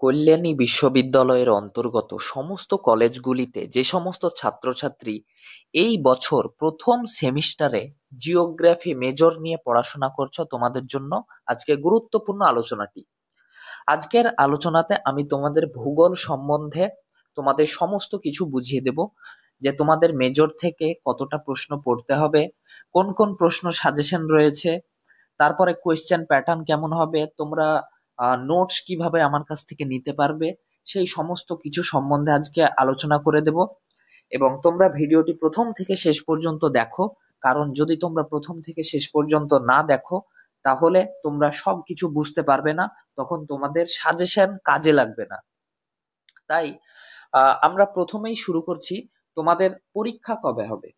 কল্যাণী বিশ্ববিদ্যালয়ের অন্তর্গত সমস্ত কলেজগুলিতে যে সমস্ত ছাত্রছাত্রী এই বছর প্রথম সেমিস্টারে জিওগ্রাফি মেজর নিয়ে পড়াশোনা করছো, তোমাদের জন্য আজকে গুরুত্বপূর্ণ আলোচনাটি। আজকের আলোচনাতে আমি তোমাদের ভূগোল সম্বন্ধে তোমাদের সমস্ত কিছু বুঝিয়ে দেব, যে তোমাদের মেজর থেকে কতটা প্রশ্ন পড়তে হবে, কোন কোন প্রশ্ন সাজেশন রয়েছে, তারপরে কোয়েশ্চেন প্যাটার্ন কেমন হবে, তোমরা নোটস কিভাবে আমার কাছ থেকে নিতে পারবে, সেই সমস্ত কিছু সম্বন্ধে আজকে আলোচনা করে দেব। এবং তোমরা ভিডিওটি প্রথম থেকে শেষ পর্যন্ত দেখো, কারণ যদি তোমরা প্রথম থেকে শেষ পর্যন্ত না দেখো তাহলে তোমরা সবকিছু বুঝতে পারবে না, তখন তোমাদের সাজেশন কাজে লাগবে না। তাই আমরা প্রথমেই শুরু করছি। তোমাদের পরীক্ষা কবে হবে?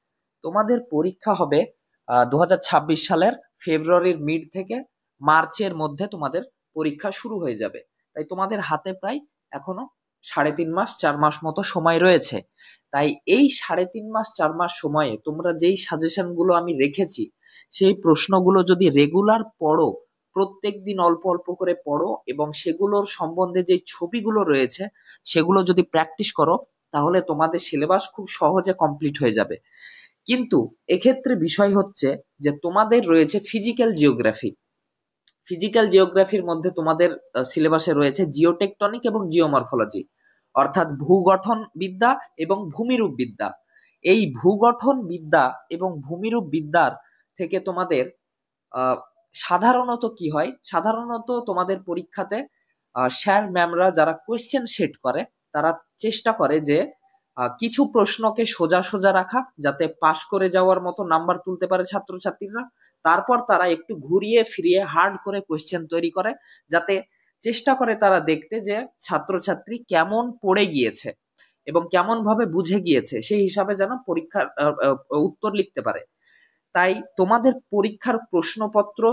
তোমাদের পরীক্ষা হবে 2026 সালের ফেব্রুয়ারির মিড থেকে মার্চের মধ্যে তোমাদের পরীক্ষা শুরু হয়ে যাবে। তাই তোমাদের হাতে প্রায় এখনো 3.5 মাস 4 মাস মতো সময় রয়েছে। তাই এই 3.5 মাস 4 মাস সময়ে তোমরা যেই সাজেশন গুলো আমি রেখেছি সেই প্রশ্নগুলো যদি রেগুলার পড়ো, প্রত্যেক দিন অল্প অল্প করে পড়ো, এবং সেগুলোর সম্বন্ধে যে ছবিগুলো রয়েছে সেগুলো যদি প্র্যাকটিস করো, তাহলে তোমাদের সিলেবাস খুব সহজে কমপ্লিট হয়ে যাবে। কিন্তু এক্ষেত্রে বিষয় হচ্ছে যে তোমাদের রয়েছে ফিজিক্যাল জিওগ্রাফি। ফিজিক্যাল জিওগ্রাফির মধ্যে তোমাদের সিলেবাসে রয়েছে জিওটেকটনিক এবং জিওমরফোলজি, অর্থাৎ ভূগঠন বিদ্যা এবং ভূমিরূপ বিদ্যা। এই ভূগঠন বিদ্যা এবং ভূমিরূপ বিদ্যার থেকে তোমাদের সাধারণত কি হয়, সাধারণত তোমাদের পরীক্ষাতে স্যার ম্যামরা যারা কোয়েশ্চেন সেট করে তারা চেষ্টা করে যে কিছু প্রশ্নকে সোজা সোজা রাখা, যাতে পাশ করে যাওয়ার মতো নাম্বার তুলতে পারে ছাত্রছাত্রীরা। তারপর তারা একটু ঘুরিয়ে ফিরিয়ে হার্ড করে কোয়েশ্চেন তৈরি করে, যাতে চেষ্টা করে তারা দেখতে যে ছাত্রছাত্রী কেমন পড়ে গিয়েছে এবং কেমন ভাবে বুঝে গিয়েছে, সেই হিসাবে যেন পরীক্ষার উত্তর লিখতে পারে। তাই তোমাদের পরীক্ষার প্রশ্নপত্র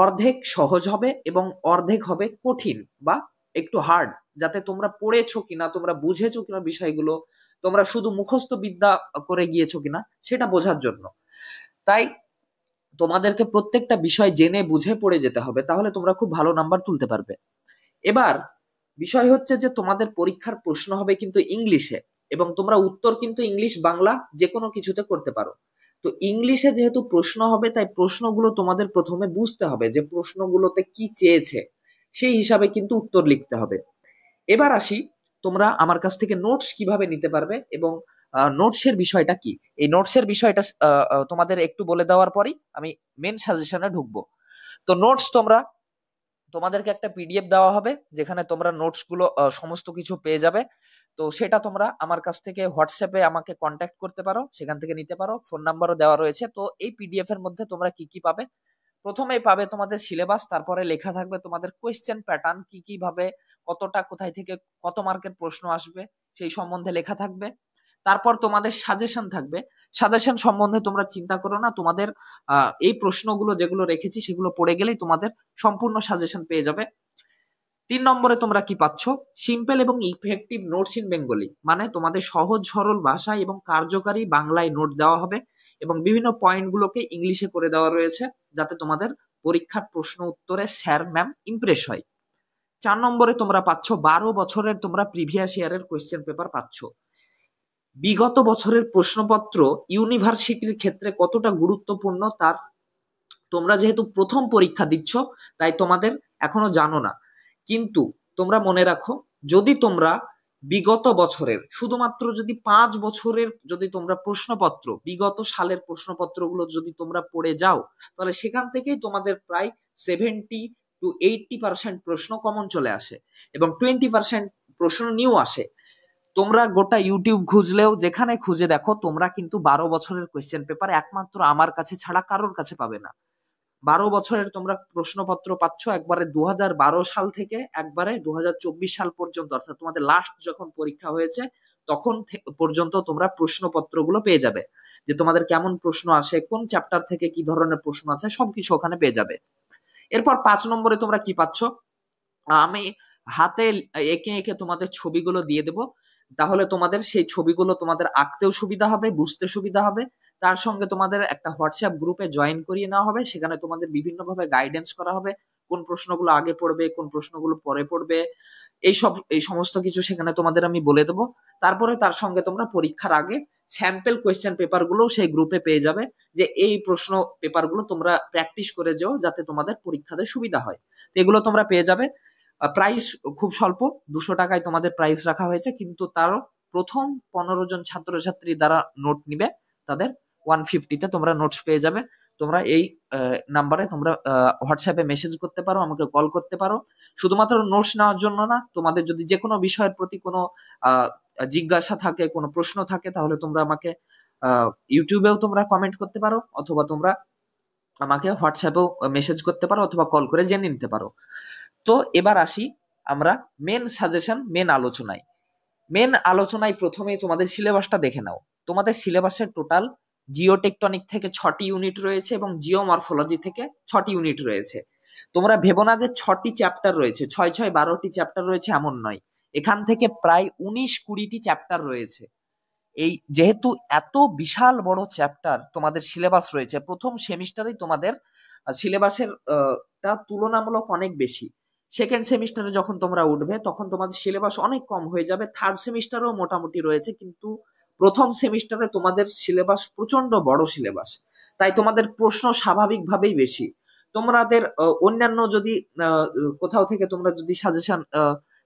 অর্ধেক সহজ হবে এবং অর্ধেক হবে কঠিন বা একটু হার্ড, যাতে তোমরা পড়েছো কিনা, তোমরা বুঝেছো কিনা বিষয়গুলো, তোমরা শুধু মুখস্থ বিদ্যা করে গিয়েছো কিনা সেটা বোঝার জন্য। তাই তোমাদেরকে প্রত্যেকটা বিষয় জেনে বুঝে পড়ে যেতে হবে, তাহলে তোমরা খুব ভালো নাম্বার তুলতে পারবে। এবার বিষয় হচ্ছে যে তোমাদের পরীক্ষার প্রশ্ন হবে কিন্তু ইংলিশে, এবং তোমরা উত্তর কিন্তু ইংলিশ বাংলা যে কোনো কিছুতে করতে পারো। তো ইংলিশে যেহেতু প্রশ্ন হবে, তাই প্রশ্নগুলো তোমাদের প্রথমে বুঝতে হবে যে প্রশ্নগুলোতে কি চেয়েছে, সেই হিসাবে কিন্তু উত্তর লিখতে হবে। এবার আসি, তোমরা আমার কাছ থেকে নোটস কিভাবে নিতে পারবে এবং নোটসের বিষয়টা কি। এই নোটসের বিষয়টা তোমাদের একটু বলে দেওয়ার পরই আমি মেন সাজেশনে ঢুকবো। তো নোটস তোমাদেরকে একটা পিডিএফ দেওয়া হবে, যেখানে তোমরা নোটস গুলো সমস্ত কিছু পেয়ে যাবে। তো সেটা তোমরা আমার কাছ থেকে হোয়াটসঅ্যাপে আমাকে কন্ট্যাক্ট করতে পারো, সেখান থেকে নিতে পারো, ফোন নাম্বারও দেওয়া রয়েছে। তো এই পিডিএফ এর মধ্যে তোমরা কি কি পাবে? প্রথমেই পাবে তোমাদের সিলেবাস, তারপরে লেখা থাকবে তোমাদের কোয়েশ্চেন প্যাটার্ন, কি কি ভাবে কতটা কোথায় থেকে কত মার্কের প্রশ্ন আসবে সেই সম্বন্ধে লেখা থাকবে। তারপর তোমাদের সাজেশন থাকবে। সাজেশন সম্বন্ধে তোমরা চিন্তা করো না, তোমাদের এই প্রশ্নগুলো যেগুলো রেখেছি সেগুলো পড়ে গেলেই তোমাদের সম্পূর্ণ সাজেশন পেয়ে যাবে। 3 নম্বরে তোমরা কি পাচ্ছ? সিম্পল এবং ইফেক্টিভ নোটস ইন বেঙ্গলি, মানে তোমাদের সহজ সরল ভাষায় এবং কার্যকারী বাংলায় নোট দেওয়া হবে, এবং বিভিন্ন পয়েন্টগুলোকে ইংলিশে করে দেওয়া রয়েছে, যাতে তোমাদের পরীক্ষার প্রশ্ন উত্তরে স্যার ম্যাম ইমপ্রেস হয়। 4 নম্বরে তোমরা পাচ্ছ 12 বছরের তোমরা প্রিভিয়াস ইয়ারের কোয়েশ্চেন পেপার পাচ্ছ। বিগত বছরের প্রশ্নপত্র ইউনিভার্সিটির ক্ষেত্রে কতটা গুরুত্বপূর্ণ তার তোমরা যেহেতু প্রথম পরীক্ষা দিচ্ছ তাই তোমাদের এখনো জানো না, কিন্তু তোমরা মনে রাখো, যদি তোমরা বিগত বছরের শুধুমাত্র যদি 5 বছরের যদি তোমরা প্রশ্নপত্র বিগত সালের প্রশ্নপত্রগুলো যদি তোমরা পড়ে যাও, তাহলে সেখান থেকেই তোমাদের প্রায় 70-80% প্রশ্ন কমন চলে আসে এবং 20% প্রশ্ন নিউ আসে। তোমরা গোটা ইউটিউব খুঁজলেও যেখানে খুঁজে দেখো, তোমরা কিন্তু 12 বছরের কোয়েশ্চেন পেপার একমাত্র আমার কাছে ছাড়া কারোর কাছে পাবে না। 12 বছরের তোমরা প্রশ্নপত্র পাচ্ছ একবারে 2012 সাল থেকে একবারে 2024 সাল পর্যন্ত, অর্থাৎ তোমাদের লাস্ট যখন পরীক্ষা হয়েছে তখন পর্যন্ত তোমরা প্রশ্নপত্রগুলো পেয়ে যাবে, যে তোমাদের কেমন প্রশ্ন আসে, কোন চ্যাপ্টার থেকে কি ধরনের প্রশ্ন আছে, সবকিছু ওখানে পেয়ে যাবে। এরপর 5 নম্বরে তোমরা কি পাচ্ছ? আমি হাতে এঁকে এঁকে তোমাদের ছবিগুলো দিয়ে দেব, তাহলে তোমাদের সেই ছবিগুলো তোমাদের আঁকতেও সুবিধা হবে, বুঝতে সুবিধা হবে। তার সঙ্গে তোমাদের একটা হোয়াটসঅ্যাপ গ্রুপে জয়েন করিয়ে নেওয়া হবে, সেখানে তোমাদের বিভিন্নভাবে গাইডেন্স করা হবে, কোন প্রশ্নগুলো আগে পড়বে, কোন প্রশ্নগুলো পরে পড়বে, এই সমস্ত কিছু সেখানে তোমাদের আমি বলে দেবো। তারপরে তার সঙ্গে তোমরা পরীক্ষার আগে স্যাম্পল কোয়েশ্চেন পেপার গুলো সেই গ্রুপে পেয়ে যাবে, যে এই প্রশ্ন পেপার গুলো তোমরা প্র্যাকটিস করে যাও যাতে তোমাদের পরীক্ষাতে সুবিধা হয়। তো এগুলো তোমরা পেয়ে যাবে। প্রাইস খুব স্বল্প, 200 টাকায় তোমাদের প্রাইস রাখা হয়েছে, কিন্তু তারও প্রথম 15 জন ছাত্রছাত্রী দ্বারা নোট নিবে তাদের 150-তে তোমরা নোটস পেয়ে যাবে। তোমরা এই নাম্বারে তোমরা হোয়াটসঅ্যাপে মেসেজ করতে পারো, আমাকে কল করতে পারো। শুধুমাত্র নোটস নেওয়ার জন্য না, তোমাদের যদি যে কোনো বিষয়ের প্রতি কোনো জিজ্ঞাসা থাকে, কোনো প্রশ্ন থাকে, তাহলে তোমরা আমাকে ইউটিউবেও তোমরা কমেন্ট করতে পারো, অথবা তোমরা আমাকে হোয়াটসঅ্যাপেও মেসেজ করতে পারো, অথবা কল করে জেনে নিতে পারো। তো এবার আসি আমরা মেন সাজেশন, মেন আলোচনায় প্রথমে তোমাদের সিলেবাসটা দেখে নাও। তোমাদের সিলেবাসের টোটাল জিওটেকটনিক থেকে 6টি ইউনিট রয়েছে এবং জিওমরফোলজি থেকে 6টি ইউনিট রয়েছে। তোমরা ভেবো না যে 6টি চ্যাপ্টার রয়েছে, 6 6 12টি চ্যাপ্টার রয়েছে, এমন নয়। এখান থেকে প্রায় 19-20টি চ্যাপ্টার রয়েছে। এই যেহেতু এত বিশাল বড় চ্যাপ্টার তোমাদের সিলেবাস রয়েছে, প্রথম সেমিস্টারেই তোমাদের সিলেবাসের টা তুলনামূলক অনেক বেশি। সেকেন্ড সেমিস্টারে যখন তোমরা উঠবে তখন তোমাদের সিলেবাস অনেক কম হয়ে যাবে। থার্ড সেমিস্টারও মোটামুটি রয়েছে, কিন্তু প্রথম সেমিস্টারে তোমাদের সিলেবাস প্রচন্ড বড় সিলেবাস, তাই তোমাদের প্রশ্ন স্বাভাবিকভাবেই বেশি। তোমাদের অন্যান্য যদি কোথাও থেকে তোমরা যদি সাজেশন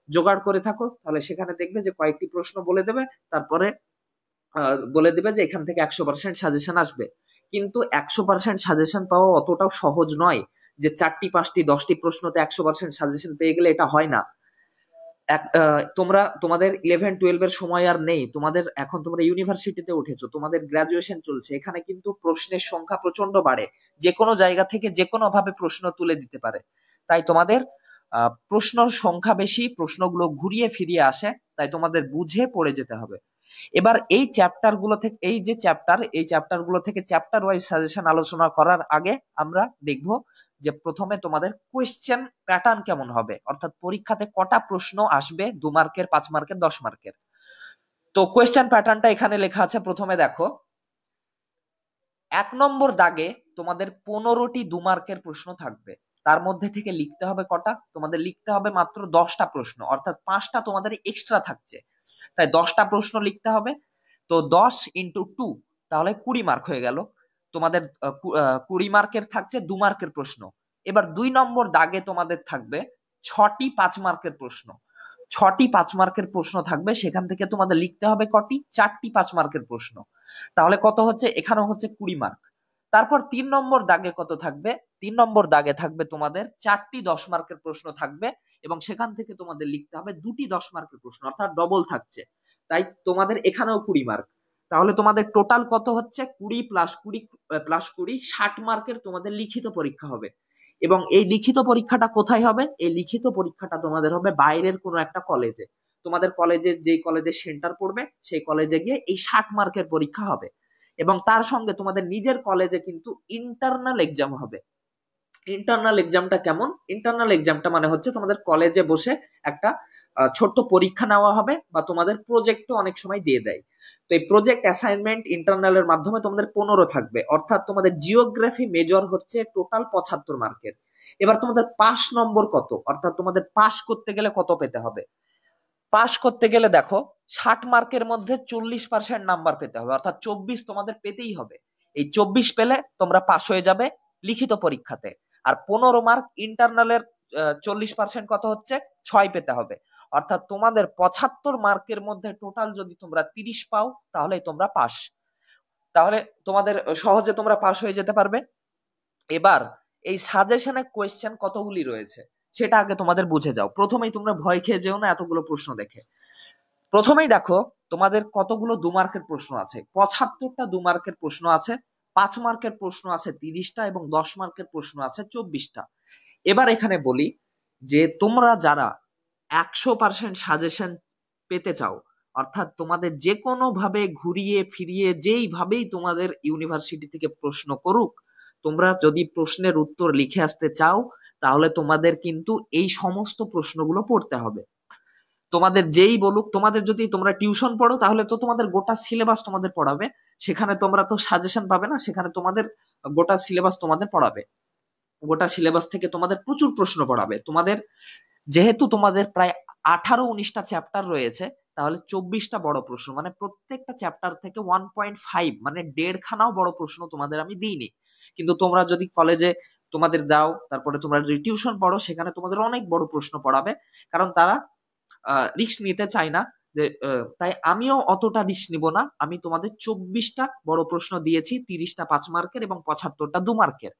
জোগাড় করে থাকো, তাহলে সেখানে দেখবে যে কয়েকটি প্রশ্ন বলে দেবে, তারপরে বলে দিবে যে এখান থেকে 100% সাজেশন আসবে। কিন্তু 100% সাজেশন পাওয়া অতটাও সহজ নয় যে 4টি 5টি 10টি প্রশ্নতে 100% সাজেশন পেয়ে গেলে, এটা হয় না। তোমরা তোমাদের 11-12 এর সময় আর নেই, তোমাদের এখন তোমরা ইউনিভার্সিটিতে উঠেছো, তোমাদের গ্রাজুয়েশন চলছে, এখানে কিন্তু প্রশ্নের সংখ্যা প্রচন্ড বাড়ে, যে কোনো জায়গা থেকে যে কোনো ভাবে প্রশ্ন তুলে দিতে পারে। তাই তোমাদের প্রশ্নের সংখ্যা বেশি, প্রশ্নগুলো ঘুরিয়ে ফিরিয়ে আসে, তাই তোমাদের বুঝে পড়ে যেতে হবে। এবার এই চ্যাপ্টার গুলো থেকে, এই চ্যাপ্টার গুলো থেকে চ্যাপ্টার ওয়াইজ সাজেশন আলোচনা করার আগে আমরা দেখব যে প্রথমে তোমাদের কোয়েশ্চেন প্যাটার্ন কেমন হবে, অর্থাৎ পরীক্ষাতে কটা প্রশ্ন আসবে, 2 মার্কের, 5 মার্কের, 10 মার্কের। তো কোয়েশ্চেন প্যাটার্নটা এখানে লেখা আছে। প্রথমে দেখো, 1 নম্বর দাগে তোমাদের 15টি 2 মার্কের প্রশ্ন থাকবে। তার মধ্যে থেকে লিখতে হবে কটা? তোমাদের লিখতে হবে মাত্র 10টা প্রশ্ন, অর্থাৎ 5টা তোমাদের এক্সট্রা থাকছে, তাই 10টা প্রশ্ন লিখতে হবে। তো 10 × 2 তাহলে 20 মার্ক হয়ে গেল। তোমাদের 20 মার্কের থাকছে 2 মার্কের প্রশ্ন। এবার 2 নম্বর দাগে তোমাদের থাকবে 6টি 5 মার্কের প্রশ্ন, 6টি 5 মার্কের প্রশ্ন থাকবে, সেখান থেকে তোমাদের লিখতে হবে কটি? 4টি 5 মার্কের প্রশ্ন। তাহলে কত হচ্ছে? এখানেও হচ্ছে 20 মার্ক। তারপর 3 নম্বর দাগে কত থাকবে? 3 নম্বর দাগে থাকবে তোমাদের 4টি 10 মার্কের প্রশ্ন থাকবে, এবং সেখান থেকে তোমাদের লিখতে হবে 2টি 10 মার্কের প্রশ্ন, অর্থাৎ ডবল থাকছে, তাই তোমাদের এখানেও 20 মার্ক। তাহলে তোমাদের টোটাল কত হচ্ছে? 20 + 20 60 মার্কের তোমাদের লিখিত পরীক্ষা হবে। এবং এই লিখিত পরীক্ষাটা কোথায় হবে? এই লিখিত পরীক্ষাটা তোমাদের হবে বাইরের কোনো একটা কলেজে। তোমাদের কলেজে, যেই কলেজে সেন্টার পড়বে সেই কলেজে গিয়ে এই 60 মার্কের পরীক্ষা হবে, এবং তার সঙ্গে তোমাদের নিজের কলেজে কিন্তু ইন্টারনাল এক্সাম হবে। ইন্টারনাল এক্সামটা কেমন? ইন্টারনাল এক্সামটা মানে হচ্ছে তোমাদের কলেজে বসে একটা ছোট্ট পরীক্ষা নেওয়া হবে, বা তোমাদের প্রজেক্টও অনেক সময় দিয়ে দেয়। তো এই প্রজেক্ট অ্যাসাইনমেন্ট ইন্টারনালের মাধ্যমে তোমাদের 15 থাকবে, অর্থাৎ তোমাদের জিওগ্রাফি মেজর হচ্ছে টোটাল 75 মার্কের। এবার তোমাদের পাস নম্বর কত, অর্থাৎ তোমাদের পাস করতে গেলে কত পেতে হবে? পাস করতে গেলে দেখো, 60 মার্কের মধ্যে 40% নাম্বার পেতে হবে, অর্থাৎ 24 তোমাদের পেতেই হবে। এই 24 পেলে তোমরা পাস হয়ে যাবে লিখিত পরীক্ষাতে। আর 15 মার্ক ইন্টারনালের 40% কত হচ্ছে? 6 পেতে হবে, অর্থাৎ তোমাদের 75 মার্কের মধ্যে টোটাল যদি তোমরা 30 পাও, তাহলে তোমরা পাস। তাহলে তোমাদের সহজে তোমরা পাস হয়ে যেতে পারবে। এবার এই সাজেশনে কোয়েশ্চেন কতগুলি রয়েছে সেটা আগে তোমাদের বুঝে যাও। প্রথমেই তোমরা ভয় খেয়ে যেও না এতগুলো প্রশ্ন দেখে। প্রথমেই দেখো তোমাদের কতগুলো 2 মার্কের প্রশ্ন আছে। 75টা 2 মার্কের প্রশ্ন আছে, 5 মার্কের প্রশ্ন আছে 30টা, এবং 10 মার্কের প্রশ্ন আছে 24টা। এবার এখানে বলি যে তোমরা যারা 100% সাজেশন পেতে চাও, অর্থাৎ তোমাদের যে কোনো ভাবে ঘুরিয়ে ফিরিয়ে যেইভাবেই তোমাদের ইউনিভার্সিটি থেকে প্রশ্ন করুক, তোমরা যদি প্রশ্নের উত্তর লিখে আসতে চাও, তাহলে তোমাদের কিন্তু এই সমস্ত প্রশ্নগুলো পড়তে হবে। তোমাদের যেই বলুক, তোমাদের যদি তোমরা টিউশন পড়ো, তাহলে তো তোমাদের গোটা সিলেবাস তোমাদের পড়াবে, সেখানে তোমরা তো সাজেশন পাবে না, সেখানে তোমাদের গোটা সিলেবাস তোমাদের পড়াবে। গোটা সিলেবাস থেকে তোমাদের প্রচুর প্রশ্ন পড়াবে। তোমাদের যেহেতু তোমাদের প্রায় 18-19টা চ্যাপ্টার রয়েছে, তাহলে 24টা বড় প্রশ্ন, মানে প্রত্যেকটা চ্যাপ্টার থেকে 1.5 মানে 1.5 খানাও বড় প্রশ্ন তোমাদের আমি দিইনি। কিন্তু তোমরা যদি কলেজে তোমাদের দাও, তারপরে তোমরা যদি টিউশন পড়ো, সেখানে তোমাদের অনেক বড় প্রশ্ন পড়াবে, কারণ তারা রিস্ক নিতে চায় না। যে তাই আমিও অতটা রিস্ক নিব না। আমি তোমাদের 24টা বড় প্রশ্ন দিয়েছি, 30টা 5 মার্কের এবং 75টা 2 মার্কের।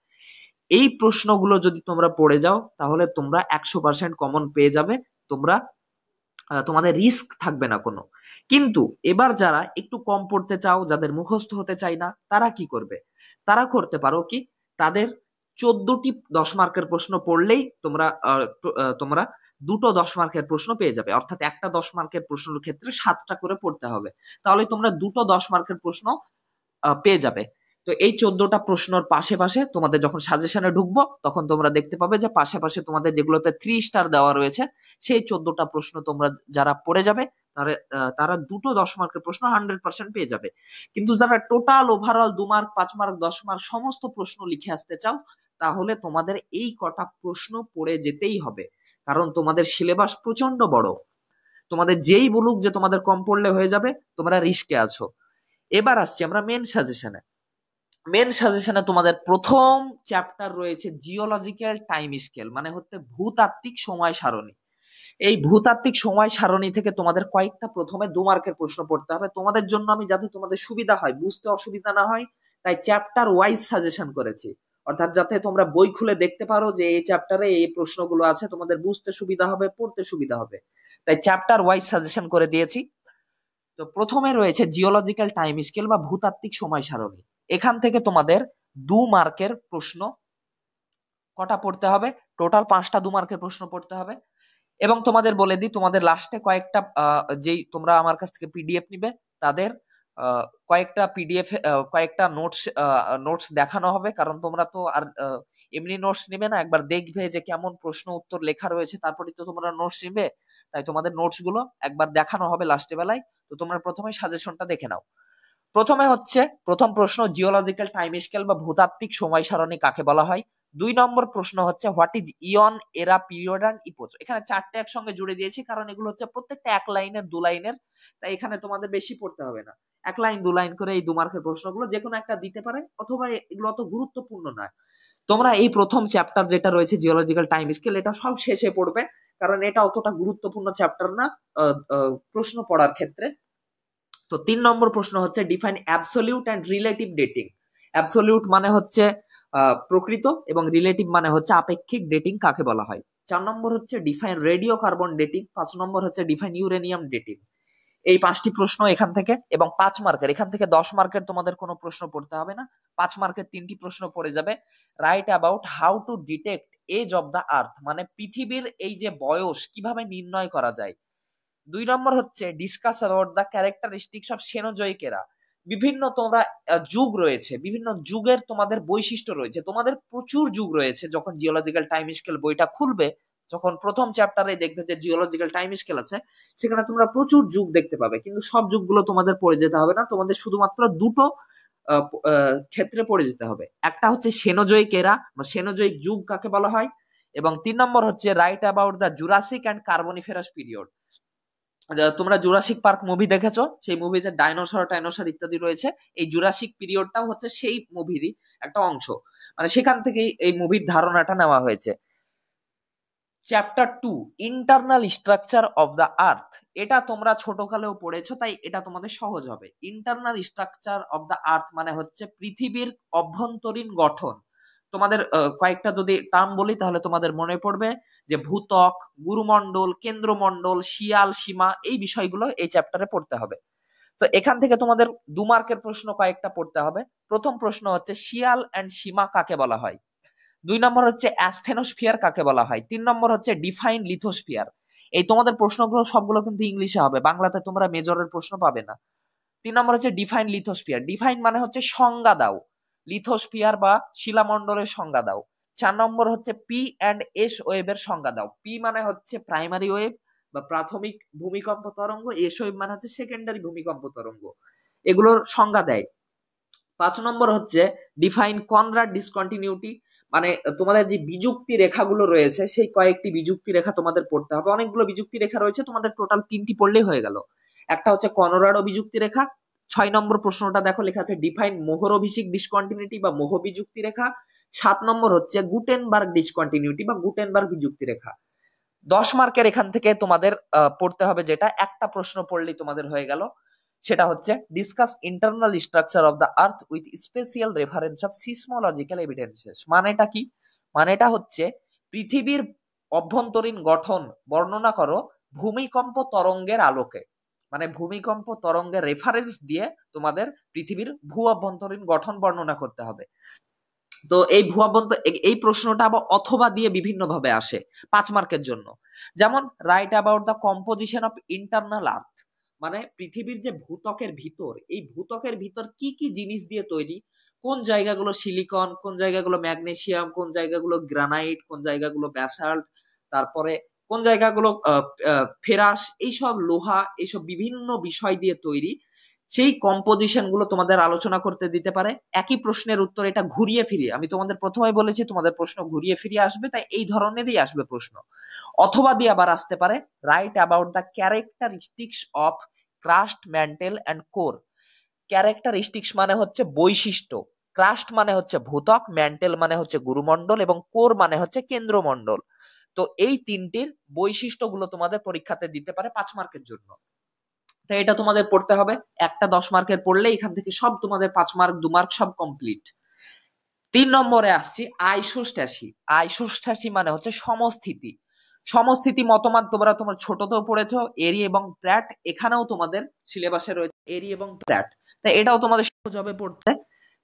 এই প্রশ্নগুলো যদি তোমরা পড়ে যাও, তাহলে তোমরা 100% কমন পেয়ে যাবে। তোমরা তোমাদের রিস্ক থাকবে না কোনো। কিন্তু এবার যারা একটু কম পড়তে চাও, যাদের মুখস্থ হতে চাই না, তারা কি করবে? তারা করতে পারো কি, তাদের 14টি 10 মার্কের প্রশ্ন পড়লেই তোমরা দুটো 10 মার্কের প্রশ্ন পেয়ে যাবে। অর্থাৎ একটা 10 মার্কের প্রশ্নের ক্ষেত্রে 7টা করে পড়তে হবে, তাহলে তোমরা দুটো 10 মার্কের প্রশ্ন পেয়ে যাবে। তো এই 14টা প্রশ্নর পাশে পাশে তোমাদের যখন সাজেশনে ঢুকবো, তখন তোমরা দেখতে পাবে যে পাশে পাশে তোমাদের যেগুলোতে 3 স্টার দেওয়া রয়েছে, সেই 14টা প্রশ্ন তোমরা যারা পড়ে যাবে, তারা দুটো 10 মার্কের প্রশ্ন 100% পেয়ে যাবে। কিন্তু যারা total overall 2 mark 5 mark 10 mark সমস্ত প্রশ্ন লিখে আসতে চাও, তাহলে তোমাদের এই কটা প্রশ্ন পড়ে যেতেই হবে, কারণ তোমাদের সিলেবাস প্রচন্ড বড়। তোমাদের যেই বলুক যে তোমাদের কম পড়লে হয়ে যাবে, তোমরা রিস্কে আছো। এবার আসছি আমরা মেন সাজেশনে। মেন সাজেশনে তোমাদের প্রথম চ্যাপ্টার রয়েছে জিওলজিক্যাল টাইম স্কেল, মানে হচ্ছে ভূতাত্ত্বিক সময় সারণী। এই ভূতাত্ত্বিক সময় সারণী থেকে তোমাদের কয়েকটা প্রথমে 2 মার্কের প্রশ্ন পড়তে হবে। তোমাদের জন্য আমি, যাতে তোমাদের সুবিধা হয়, বুঝতে অসুবিধা না হয়, তাই চ্যাপ্টার ওয়াইজ সাজেশন করেছি। অর্থাৎ যাতে তোমরা বই খুলে দেখতে পারো যে এই চ্যাপ্টারে এই প্রশ্নগুলো আছে, তোমাদের বুঝতে সুবিধা হবে, পড়তে সুবিধা হবে, তাই চ্যাপ্টার ওয়াইজ সাজেশন করে দিয়েছি। তো প্রথমে রয়েছে জিওলজিক্যাল টাইম স্কেল বা ভূতাত্ত্বিক সময় সারণী। এখান থেকে তোমাদের 2 মার্কের প্রশ্ন কটা পড়তে হবে? টোটাল 5টা 2 মার্কের প্রশ্ন পড়তে হবে। এবং তোমাদের বলে দিই, তোমাদের লাস্টে কয়েকটা যেই তোমরা আমার কাছ থেকে পিডিএফ নিবে, তাদের কয়েকটা পিডিএফ কয়েকটা নোটস দেখানো হবে, কারণ তোমরা তো আর এমনি নোটস নিবে না, একবার দেখবে যে কেমন প্রশ্ন উত্তর লেখা রয়েছে, তারপরে তো তোমরা নোটস নিবে। তাই তোমাদের নোটস গুলো একবার দেখানো হবে লাস্টে বেলায়। তো তোমরা প্রথমে সাজেশনটা দেখে নাও। প্রথমে হচ্ছে প্রথম প্রশ্ন, জিওলজিক্যাল টাইম স্কেল বা ভূতাত্ত্বিক সময় সারণী কাকে বলা হয়। 2 নম্বর প্রশ্ন হচ্ছে হোয়াট ইজ ইয়ন, এরা, পিরিয়ড এন্ড ইপোচ। এখানে 4টে একসঙ্গে জুড়ে দিয়েছি, কারণ এগুলো হচ্ছে প্রত্যেকটা 1 লাইনের 2 লাইনের, তাই এখানে তোমাদের বেশি পড়তে হবে না। 1 লাইন 2 লাইন করে এই 2 মার্কের প্রশ্নগুলো যে কোনো একটা দিতে পারে, অথবা এগুলো অত গুরুত্বপূর্ণ না। তোমরা এই প্রথম চ্যাপ্টার যেটা রয়েছে জিওলজিক্যাল টাইম স্কেল, এটা সব শেষে পড়বে, কারণ এটা অতটা গুরুত্বপূর্ণ চ্যাপ্টার না প্রশ্ন পড়ার ক্ষেত্রে। তো 3 নম্বর প্রশ্ন হচ্ছে define absolute and relative dating. Absolute মানে হচ্ছে প্রকৃত, এবং রিলেটিভ মানে হচ্ছে আপেক্ষিক ডেটিং কাকে বলা হয়। 4 নম্বর হচ্ছে ডিফাইন রেডিও কার্বন ডেটিং। 5 নম্বর হচ্ছে ডিফাইন ইউরেনিয়াম ডেটিং। এই 5টি প্রশ্ন এখান থেকে, এবং 5 মার্কের, এখান থেকে 10 মার্কের তোমাদের কোনো প্রশ্ন পড়তে হবে না। 5 মার্কের 3টি প্রশ্ন পড়ে যাবে। Write about how to detect age of the earth, মানে পৃথিবীর এই যে বয়স কিভাবে নির্ণয় করা যায়। 2 নম্বর হচ্ছে discuss about the characteristics of Cenozoic এরা। বিভিন্ন তোমরা যুগ রয়েছে, বিভিন্ন যুগের তোমাদের বৈশিষ্ট্য রয়েছে, তোমাদের প্রচুর যুগ রয়েছে। যখন জিওলজিক্যাল টাইম স্কেল বইটা খুলবে, যখন প্রথম চ্যাপ্টারে দেখবে যে জিওলজিক্যাল টাইম স্কেল আছে, সেখানে তোমরা প্রচুর যুগ দেখতে পাবে, কিন্তু সব যুগগুলো তোমাদের পড়ে যেতে হবে না। তোমাদের শুধুমাত্র দুটো ক্ষেত্রে পড়ে যেতে হবে। একটা হচ্ছে সেনোজোয়িক এরা বা সেনোজোয়িক যুগ কাকে বলা হয়, এবং 3 নম্বর হচ্ছে right about the Jurassic and Carboniferous period. তোমরা জুরাসিক পার্ক মুভি দেখেছো, সেই মুভিতে টাইনোসর ইত্যাদি রয়েছে। এই জুরাসিক পিরিয়ডটাও হচ্ছে সেই মুভিরই একটা অংশ, মানে সেখান থেকেই এই মুভির ধারণাটা নেওয়া হয়েছে। Chapter 2 internal structure of the আর্থ। এটা তোমরা ছোটকালেও পড়েছো, তাই এটা তোমাদের সহজ হবে। Internal structure of the earth মানে হচ্ছে পৃথিবীর অভ্যন্তরীণ গঠন। তোমাদের কয়েকটা যদি টার্ম বলি, তাহলে তোমাদের মনে পড়বে যে ভূত্বক, গুরুমণ্ডল, কেন্দ্রমণ্ডল, শিয়াল, সীমা, এই বিষয়গুলো এই চ্যাপ্টারে পড়তে হবে। তো এখান থেকে তোমাদের 2 মার্কের প্রশ্ন কয়েকটা পড়তে হবে। প্রথম প্রশ্ন হচ্ছে শিয়াল এন্ড সীমা কাকে বলা হয়। 2 নম্বর হচ্ছে অ্যাসথেনোস্ফিয়ার কাকে বলা হয়। 3 নম্বর হচ্ছে ডিফাইন লিথোস্ফিয়ার। এই তোমাদের প্রশ্নগুলো সবগুলো কিন্তু ইংলিশে হবে, বাংলাতে তোমরা মেজরের প্রশ্ন পাবে না। 3 নম্বর হচ্ছে ডিফাইন লিথোস্ফিয়ার। ডিফাইন মানে হচ্ছে সংজ্ঞা দাও, লিথোস্ফিয়ার বা শিলামণ্ডলের সংজ্ঞা দাও। 4 নম্বর হচ্ছে পি অ্যান্ড এস ওয়েভের সংজ্ঞা দাও। পি মানে হচ্ছে প্রাইমারি ওয়েভ বা প্রাথমিক ভূমিকম্প তরঙ্গ, এস ওয়েভ মানে হচ্ছে সেকেন্ডারি ভূমিকম্প তরঙ্গ, এগুলোর সংজ্ঞা দেয়। 5 নম্বর হচ্ছে ডিফাইন কনরাড ডিসকন্টিনিউটি, মানে তোমাদের যে বিযুক্তি রেখাগুলো রয়েছে সেই কয়েকটি বিযুক্তি রেখা তোমাদের পড়তে হবে। অনেকগুলো বিযুক্তি রেখা রয়েছে, তোমাদের টোটাল 3টি পড়লেই হয়ে গেল। একটা হচ্ছে কলোরাডো বিযুক্তি রেখা। 6 নম্বর প্রশ্নটা দেখো লেখা আছে ডিফাইন মোহরভিষিক ডিসকন্টিনিউটি বা মোহ বিযুক্তি রেখা। 7 নম্বর হচ্ছে গুটেনবার্গ ডিসকন্টিনিউটি বা গুটেনবার্গ বিযুক্তি রেখা। 10 মার্কের এখান থেকে তোমাদের পড়তে হবে, যেটা একটা প্রশ্ন পড়লেই তোমাদের হয়ে গেল, সেটা হচ্ছে discuss internal structure of the earth with special reference of seismological evidences. মানেটা কি? মানেটা হচ্ছে পৃথিবীর অভ্যন্তরীণ গঠন বর্ণনা করো ভূমিকম্প তরঙ্গের আলোকে। মানে ভূমিকম্প তরঙ্গের রেফারেন্স দিয়ে তোমাদের পৃথিবীর ভূ অভ্যন্তরীণ গঠন বর্ণনা করতে হবে। তো এই এই প্রশ্নটা আবার অথবা দিয়ে বিভিন্ন ভাবে আসে 5 মার্কের জন্য। যেমন write about the composition of internal earth, মানে পৃথিবীর যে ভূত্বকের ভিতর, এই ভূত্বকের ভিতর কি কি জিনিস দিয়ে তৈরি, কোন জায়গাগুলো সিলিকন, কোন জায়গাগুলো ম্যাগনেসিয়াম, কোন জায়গাগুলো গ্রানাইট, কোন জায়গাগুলো ব্যাসাল্ট, তারপরে কোন জায়গাগুলো ফেরাস, এইসব লোহা, এইসব বিভিন্ন বিষয় দিয়ে তৈরি, সেই কম্পোজিশন গুলো তোমাদের আলোচনা করতে দিতে পারে। একই প্রশ্নের উত্তর এটা ঘুরিয়ে ফিরিয়ে, আমি তোমাদের প্রথমেই বলেছি তোমাদের প্রশ্ন ঘুরিয়ে ফিরিয়ে আসবে, তাই এই ধরনেরই আসবে প্রশ্ন। অথবা দিয়ে আবার আসতে পারে right about the characteristics of crust, men tell and core. Characteristics মানে হচ্ছে বৈশিষ্ট্য, ক্রাস্ট মানে হচ্ছে ভূত্বক, ম্যান্টেল মানে হচ্ছে গুরুমণ্ডল এবং কোর মানে হচ্ছে কেন্দ্রমণ্ডল। তো এই তিনটির বৈশিষ্ট্যগুলো তোমাদের পরীক্ষাতে দিতে পারে 5 মার্কের জন্য। তাই এটা তোমাদের পড়তে হবে। একটা 10 মার্কের পড়লে এখান থেকে সব তোমাদের 5 মার্ক 2 মার্ক সব কমপ্লিট। 3 নম্বরে আসছি আইসোস্ট্যাসি। আইসোস্ট্যাসি মানে হচ্ছে সমস্থিতি। সমস্থিতি মতবাদ তোমরা তোমার ছোটতেও পড়েছো, এরি এবং প্র্যাট, এখানেও তোমাদের সিলেবাসে রয়েছে এরি এবং প্র্যাট, তাই এটাও তোমাদের সহজ হবে পড়তে।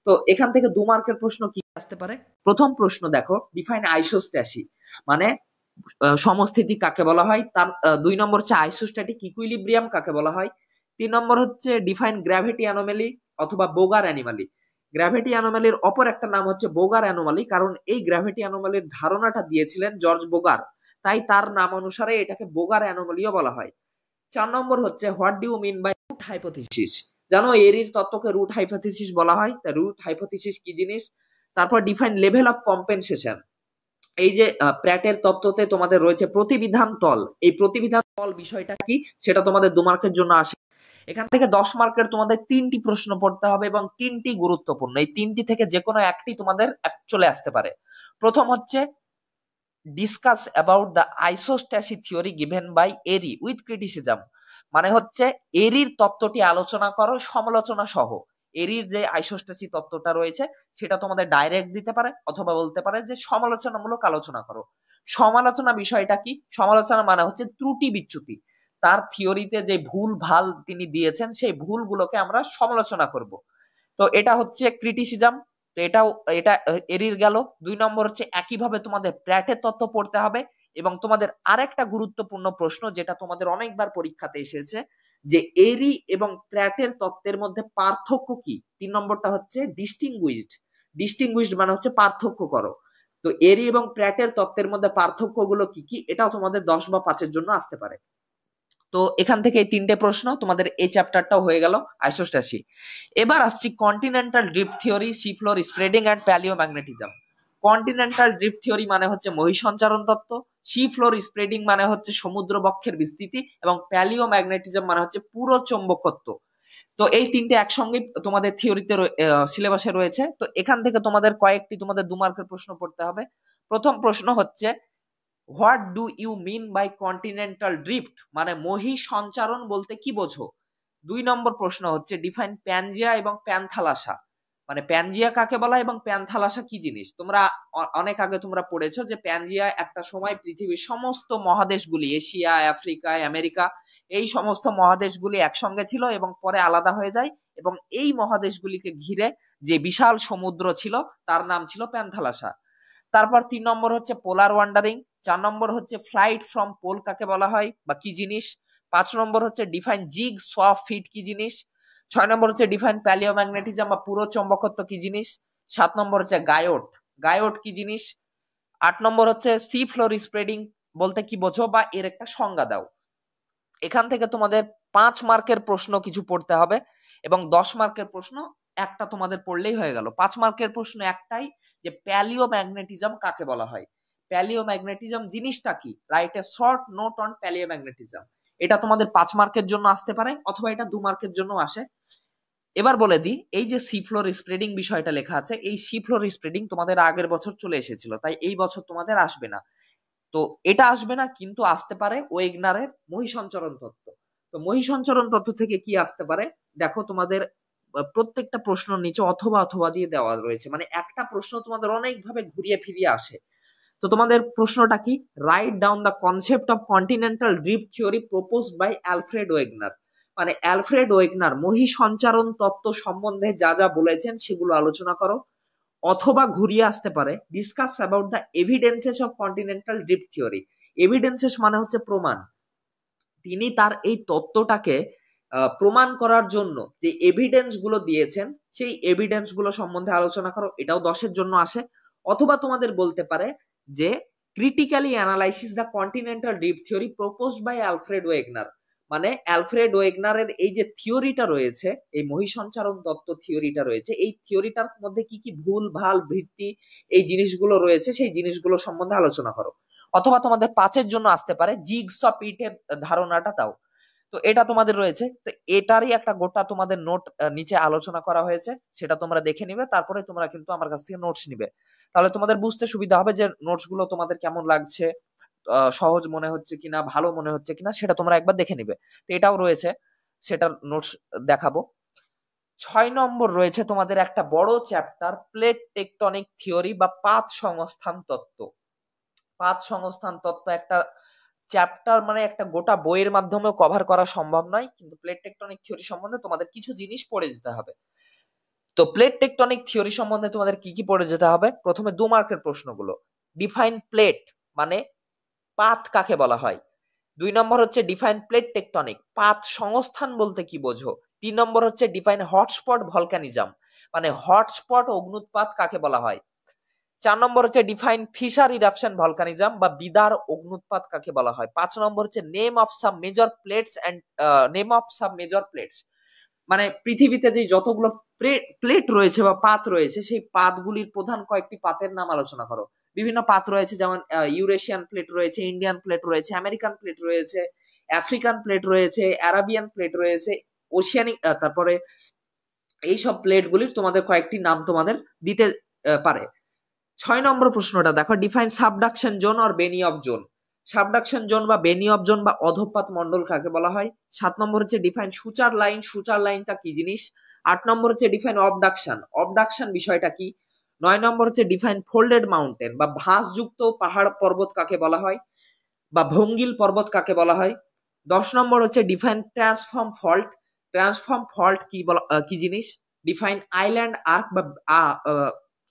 তো এখান থেকে 2 মার্কের প্রশ্ন কি আসতে পারে? প্রথম প্রশ্ন দেখো ডিফাইন আইসোস্ট্যাসি, মানে সমস্থিতি কাকে বলা হয়। তার 2 নম্বর হচ্ছে আইসোস্ট্যাটিক ইকুইলিব্রিয়াম কাকে বলা হয়। 3 নম্বর হচ্ছে ডিফাইন গ্র্যাভিটি অ্যানোমালি অথবা বোগার অ্যানোমালি। গ্র্যাভিটি অ্যানোমালির অপর একটা নাম হচ্ছে বোগার অ্যানোমালি, কারণ এই গ্র্যাভিটি অ্যানোমালির ধারণাটা দিয়েছিলেন জর্জ বোগার, তাই তার নাম অনুসারে এটাকে বোগার অ্যানোমালিও বলা হয়। 4 নম্বর হচ্ছে what do you mean by root hypothesis. জানো এরির তত্ত্বকে রুট হাইপোথিসিস বলা হয়, তা রুট হাইপোথিসিস কি জিনিস। তারপর ডিফাইন লেভেল অফ কম্পেনসেশন। এই যে প্র্যাটের তত্ত্বতে তোমাদের রয়েছে প্রতিবিধান তল, এই প্রতিবিধান তল বিষয়টা কি সেটা তোমাদের 2 মার্কের জন্য আসে। এখান থেকে 10 মার্কের তোমাদের 3টি প্রশ্ন পড়তে হবে এবং 3টি গুরুত্বপূর্ণ, এই 3টি থেকে যে কোনো একটি তোমাদের চলে আসতে পারে। প্রথম হচ্ছে discuss about the isostasy theory given by Airy with criticism, মানে হচ্ছে এরির তত্ত্বটি আলোচনা করো সমালোচনা সহ। এরির যে আইসোস্ট্যাসি তত্ত্বটা রয়েছে সেটা তোমাদের ডাইরেক্ট দিতে পারে অথবা বলতে পারে যে সমালোচনামূলক আলোচনা করো। সমালোচনা বিষয়টা কি? সমালোচনা মানে হচ্ছে ত্রুটি বিচ্যুতি, তার থিওরিতে যে ভুল ভাল তিনি দিয়েছেন সেই ভুলগুলোকে আমরা সমালোচনা করব। তো এটা হচ্ছে ক্রিটিসিজম, তো এটা এরির গেল। 2 নম্বর হচ্ছে একইভাবে তোমাদের প্র্যাটের তত্ত্ব পড়তে হবে এবং তোমাদের আরেকটা গুরুত্বপূর্ণ প্রশ্ন যেটা তোমাদের অনেকবার পরীক্ষাতে এসেছে, যে এরি এবং প্র্যাটের তত্ত্বের মধ্যে পার্থক্য কি। 3 নম্বরটা হচ্ছে ডিস্টিংগুইশড। ডিস্টিংগুইশড মানে হচ্ছে পার্থক্য করো। তো এরি এবং প্র্যাটের তত্ত্বের মধ্যে পার্থক্যগুলো কি কি, এটাও তোমাদের 10 বা 5-এর জন্য আসতে পারে। তো এখান থেকে এই 3টে প্রশ্ন তোমাদের এই চ্যাপ্টারটাও হয়ে গেল আইসোস্ট্যাসি। এবার আসছি continental drift theory, sea floor spreading and palaeomagnetism. Continental drift theory মানে হচ্ছে মহাসঞ্চারণ তত্ত্ব, সি ফ্লোর স্প্রেডিং মানে হচ্ছে সমুদ্র বক্ষের বিস্তৃতি এবং প্যালিওম্যাগনেটিজম মানে হচ্ছে পুরো চৌম্বকত্ব। তো এই 3টে একসঙ্গে তোমাদের থিওরিতে সিলেবাসে রয়েছে। তো এখান থেকে তোমাদের কয়েকটি তোমাদের 2 মার্কের প্রশ্ন পড়তে হবে। প্রথম প্রশ্ন হচ্ছে what do you mean by continental drift, মানে মহাসঞ্চারণ বলতে কি বোঝো। 2 নম্বর প্রশ্ন হচ্ছে ডিফাইন প্যানজিয়া এবং প্যানথালাসা, মানে প্যানজিয়া কাকে বলা এবং প্যানথালাসা কি জিনিস। তোমরা অনেক আগে তোমরা পড়েছো যে প্যানজিয়া একটা সময় পৃথিবীর সমস্ত মহাদেশগুলি, এশিয়া, আফ্রিকা, আমেরিকা, এই সমস্ত মহাদেশগুলি একসঙ্গে ছিল এবং পরে আলাদা হয়ে যায় এবং এই মহাদেশগুলিকে ঘিরে যে বিশাল সমুদ্র ছিল তার নাম ছিল প্যানথালাসা। তারপর 3 নম্বর হচ্ছে পোলার ওয়ান্ডারিং। 4 নম্বর হচ্ছে ফ্লাইট ফ্রম পোল কাকে বলা হয় বা কি জিনিস। 5 নম্বর হচ্ছে ডিফাইন জিগ সোয়াপ ফিট কি জিনিস। 6 নম্বর হচ্ছে ডিফাইন প্যালিওম্যাগনেটিজম বা পুরো চৌম্বকত্ব কি জিনিস। 7 নম্বর হচ্ছে গায়োট, গায়োট কি জিনিস। 8 নম্বর হচ্ছে সি ফ্লোর স্প্রেডিং বলতে কি বোঝো বা এর একটা সংজ্ঞা দাও। এখান থেকে তোমাদের 5 মার্কের প্রশ্ন কিছু পড়তে হবে এবং 10 মার্কের প্রশ্ন একটা তোমাদের পড়লেই হয়ে গেল। 5 মার্কের প্রশ্ন একটাই, যে প্যালিওম্যাগনেটিজম কাকে বলা হয়। প্যালিওম্যাগনেটিজম জিনিসটা কি, write a short note on palaeomagnetism. এটা তোমাদের 5 মার্কের জন্য আসতে পারে অথবা এটা 2 মার্কের জন্য আসে। এবার বলে দিই, এই যে সি ফ্লোর স্প্রেডিং বিষয়টা লেখা আছে, এই সি ফ্লোর স্প্রেডিং তোমাদের আগের বছর চলে এসেছিল, তাই এই বছর তোমাদের আসবে না। তো এটা আসবে না, কিন্তু আসতে পারে ওয়েগনারের মহিসঞ্চরণ তত্ত্ব। তো মহিসঞ্চরণ তত্ত্ব থেকে কি আসতে পারে দেখো, তোমাদের প্রত্যেকটা প্রশ্ন নিচে অথবা অথবা দিয়ে দেওয়া রয়েছে, মানে একটা প্রশ্ন তোমাদের অনেকভাবে ঘুরিয়ে ফিরিয়ে আসে। তো তোমাদের প্রশ্নটা কি, write down the concept of continental drift theory proposed by Alfred Wegener. মানে অ্যালফ্রেড ওয়েগনার মহিসঞ্চারণ তত্ত্ব সম্বন্ধে যা যা বলেছেন সেগুলো আলোচনা করো। অথবা ঘুরিয়ে আসতে পারে discuss about the evidences of continental drift theory. Evidences মানে হচ্ছে প্রমাণ। তিনি তার এই তত্ত্বটাকে প্রমাণ করার জন্য যে এভিডেন্স গুলো দিয়েছেন সেই এভিডেন্স গুলো সম্বন্ধে আলোচনা করো, এটাও 10-এর জন্য আসে। অথবা তোমাদের বলতে পারে যে critically analysis the continental drift theory proposed by Alfred Wegener. মানে অ্যালফ্রেড ওয়েগনারের এই যে থিওরিটা রয়েছে, এই মহিসঞ্চারণ তত্ত্ব থিওরিটা রয়েছে, এই থিওরিটার মধ্যে কি কি ভুল ভাল ভিত্তি এই জিনিসগুলো রয়েছে সেই জিনিসগুলো সম্বন্ধে আলোচনা করো। অথবা তোমাদের 5-এর জন্য আসতে পারে জিগস অফ পিটের ধারণাটা দাও। তো এটা তোমাদের রয়েছে, তো এটারই একটা গোটা তোমাদের নোট নিচে আলোচনা করা হয়েছে, সেটা তোমরা দেখে নিবে, তারপরে তোমরা কিন্তু আমার কাছ থেকে নোটস নিবে। তাহলে তোমাদের বুঝতে সুবিধা হবে যে নোটস গুলো তোমাদের কেমন লাগছে, সহজ মনে হচ্ছে কিনা, ভালো মনে হচ্ছে কিনা, সেটা তোমরা একবার দেখে নিবে। তো এটাও রয়েছে, সেটার নোটস দেখাবো। 6 নম্বর রয়েছে তোমাদের একটা বড় চ্যাপ্টার, প্লেট টেকটনিক থিওরি বা পাত সংস্থান তত্ত্ব। পাত সংস্থান তত্ত্ব একটা চ্যাপ্টার, মানে একটা গোটা বইয়ের মাধ্যমেও কভার করা সম্ভব নয়, কিন্তু প্লেট টেকটনিক থিওরি সম্বন্ধে তোমাদের কিছু জিনিস পড়ে যেতে হবে। তো প্লেট টেকটনিক থিওরি সম্বন্ধে তোমাদের কি কি পড়ে যেতে হবে, প্রথমে 2 মার্কের প্রশ্নগুলো, ডিফাইন প্লেট মানে পাত কাকে বলা হয়। 2 নম্বর হচ্ছে ডিফাইন প্লেট টেকটনিক, পাত সংস্থান বলতে কি বোঝো। 3 নম্বর হচ্ছে ডিফাইন হটস্পট ভলকানিজম, মানে হটস্পট অগ্নুৎপাত কাকে বলা হয়। 4 নম্বর হচ্ছে ডিফাইন ফিশার ইরাপশন ভলকানিজম বা বিদার অগ্নুৎপাত কাকে বলা হয়। 5 নম্বর হচ্ছে name of sub major plates and name of sub major plates, মানে পৃথিবীতে যে যতগুলো প্লেট রয়েছে বা পাত রয়েছে সেই পাতগুলির প্রধান কয়েকটি পাতের নাম আলোচনা করো। বিভিন্ন পাত রয়েছে, যেমন ইউরেশিয়ান প্লেট রয়েছে, ইন্ডিয়ান প্লেট রয়েছে, আমেরিকান প্লেট রয়েছে, আফ্রিকান প্লেট রয়েছে, আরাবিয়ান প্লেট রয়েছে, ওশিয়ানিক, তারপরে এইসব প্লেটগুলির তোমাদের কয়েকটি নাম তোমাদের দিতে পারে। 6 নম্বর প্রশ্নটা দেখো, define subduction zone or Benioff zone. Subduction zone বা বেনি অফ জোন বা অধঃপাত মন্ডল কাকে বলা হয়। 7 নম্বর হচ্ছে ডিফাইন সুচার লাইন, সুচার লাইনটা কি জিনিস। 8 নম্বর হচ্ছে ডিফাইন অবডাকশন, অবডাকশন বিষয়টা কি। 9 নম্বর হচ্ছে ডিফাইন ফোল্ডেড মাউন্টেন বা ভাঁজযুক্ত পাহাড় পর্বত কাকে বলা হয় বা ভঙ্গিল পর্বত কাকে বলা হয়। 10 নম্বর হচ্ছে define transform fault, transform fault কি জিনিস। ডিফাইন আইল্যান্ড আর্ক বা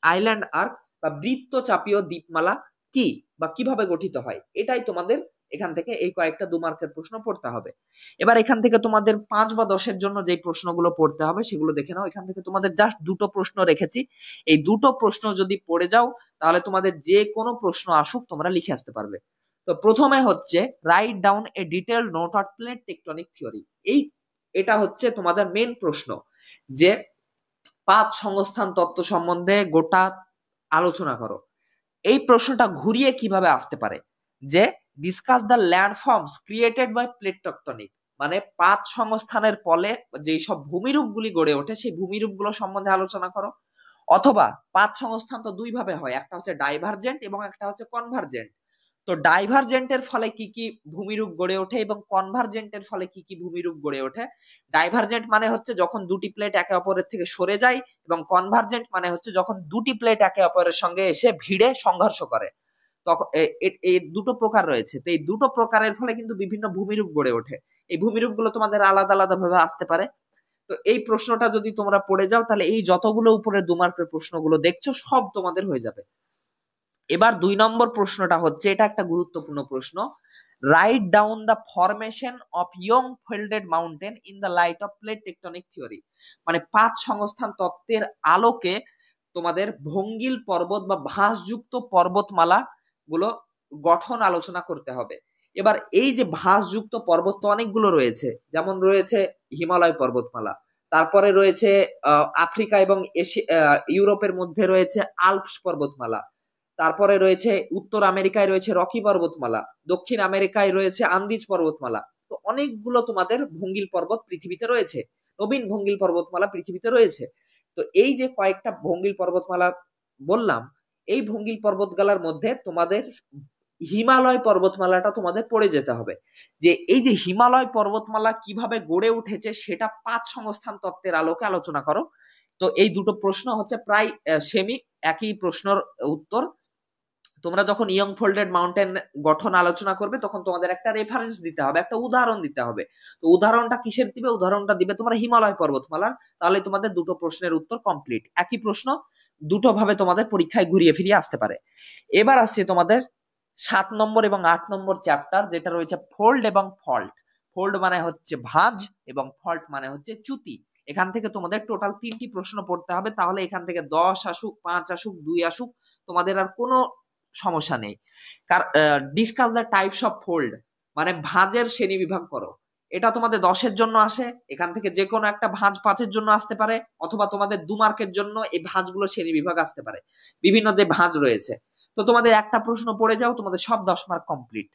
আইল্যান্ড আর্ক বা বৃত্তচাপীয় দ্বীপমালা কি বা কিভাবে গঠিত হয়। এটাই তোমাদের এখান থেকে এই কয়েকটা 2 মার্কের প্রশ্ন পড়তে হবে। এবার এখান থেকে তোমাদের 5 বা 10-এর জন্য যে প্রশ্নগুলো পড়তে হবে সেগুলো দেখে নাও। এখান থেকে তোমাদের জাস্ট 2টো প্রশ্ন রেখেছি, এই 2টো প্রশ্ন যদি পড়ে যাও তাহলে তোমাদের যে কোনো প্রশ্ন আসুক তোমরা লিখে আসতে পারবে। তো প্রথমে হচ্ছে write down A detailed note on plate tectonic theory. এটা হচ্ছে তোমাদের মেন প্রশ্ন, যে পাত সংস্থান তত্ত্ব সম্বন্ধে গোটা আলোচনা করো। এই প্রশ্নটা ঘুরিয়ে কিভাবে আসতে পারে, যে discuss the landforms created by plate tectonic, মানে পাত সংস্থানের ফলে যেই সব ভূমিরূপগুলি গড়ে ওঠে সেই ভূমিরূপগুলো সম্বন্ধে আলোচনা করো। অথবা পাত সংস্থান তো 2 ভাবে হয়, একটা হচ্ছে ডাইভারজেন্ট এবং একটা হচ্ছে কনভারজেন্ট। তো ডাইভারজেন্টের ফলে কি কি ভূমিরূপ গড়ে ওঠে এবং কনভারজেন্টের ফলে কি কি ভূমিরূপ গড়ে ওঠে। ডাইভারজেন্ট মানে হচ্ছে যখন দুটি প্লেট একে অপরের থেকে সরে যায়, এবং কনভারজেন্ট মানে হচ্ছে যখন দুটি প্লেট একে অপরের সঙ্গে এসে ভিড়ে সংঘর্ষ করে। তখন এই 2টো প্রকার রয়েছে, তো এই 2টো প্রকারের ফলে কিন্তু বিভিন্ন ভূমিরূপ গড়ে ওঠে। এই ভূমিরূপগুলো তোমাদের আলাদা আলাদা ভাবে আসতে পারে। তো এই প্রশ্নটা যদি তোমরা পড়ে যাও তাহলে এই যতগুলো উপরে 2 মার্কের প্রশ্নগুলো দেখছো সব তোমাদের হয়ে যাবে। এবার 2 নম্বর প্রশ্নটা হচ্ছে, এটা একটা গুরুত্বপূর্ণ প্রশ্ন, right down the formation of young folded mountain in the light off plate tectonic theory, মানে পাত সংস্থান তত্ত্বের আলোকে তোমাদের ভঙ্গিল পর্বত বা ভাঁজযুক্ত পর্বতমালা গুলো গঠন আলোচনা করতে হবে। এবার এই যে ভাঁজযুক্ত পর্বত তো অনেকগুলো রয়েছে, যেমন রয়েছে হিমালয় পর্বতমালা, তারপরে রয়েছে আফ্রিকা এবং ইউরোপের মধ্যে রয়েছে আল্পস পর্বতমালা। তারপরে রয়েছে উত্তর আমেরিকায় রয়েছে রকি পর্বতমালা, দক্ষিণ আমেরিকায় রয়েছে আন্দিজ পর্বতমালা। তো অনেকগুলো তোমাদের ভঙ্গিল পর্বত পৃথিবীতে রয়েছে, নবীন ভঙ্গিল পর্বতমালা পৃথিবীতে রয়েছে। তো এই যে কয়েকটা ভঙ্গিল পর্বতমালা বললাম, এই ভঙ্গিল পর্বতমালার মধ্যে তোমাদের হিমালয় পর্বতমালাটা তোমাদের পড়ে যেতে হবে। যে এই যে হিমালয় পর্বতমালা কিভাবে গড়ে উঠেছে সেটা 5 সংস্থান তত্ত্বের আলোকে আলোচনা করো। তো এই দুটো প্রশ্ন হচ্ছে প্রায় সেমি একই প্রশ্নের উত্তর। তোমরা যখন ইয়ং ফোল্ডেড মাউন্টেন গঠন আলোচনা করবে তখন তোমাদের একটা রেফারেন্স দিতে হবে, একটা উদাহরণ দিতে হবে। তো উদাহরণটা কিসের দিবে? উদাহরণটা দিবে তোমার হিমালয় পর্বতমালার। তাহলে তোমাদের দুটো প্রশ্নের উত্তর কমপ্লিট। একই প্রশ্ন দুটো ভাবে তোমাদের পরীক্ষায় ঘুরিয়ে ফিরিয়ে আসতে পারে। এবার আসছে তোমাদের 7 নম্বর এবং 8 নম্বর চ্যাপ্টার, যেটা রয়েছে ফোল্ড এবং ফল্ট। ফোল্ড মানে হচ্ছে ভাঁজ এবং ফল্ট মানে হচ্ছে চ্যুতি। এখান থেকে তোমাদের টোটাল 3টি প্রশ্ন পড়তে হবে। তাহলে এখান থেকে 10 আসুক, 5 আসুক, 2 আসুক, তোমাদের আর কোনো সমস্যা নেই। Discuss the types of fold, মানে ভাঁজের শ্রেণী বিভাগ করো। এটা তোমাদের 10-এর জন্য আসে, এখান থেকে যে কোনো একটা ভাঁজ 5-এর জন্য আসতে পারে, অথবা তোমাদের 2 মার্কের জন্য এই ভাঁজগুলো শ্রেণী বিভাগ আসতে পারে, বিভিন্ন যে ভাঁজ রয়েছে। তো তোমাদের একটা প্রশ্ন পড়ে যাও, তোমাদের সব 10 মার্ক কমপ্লিট,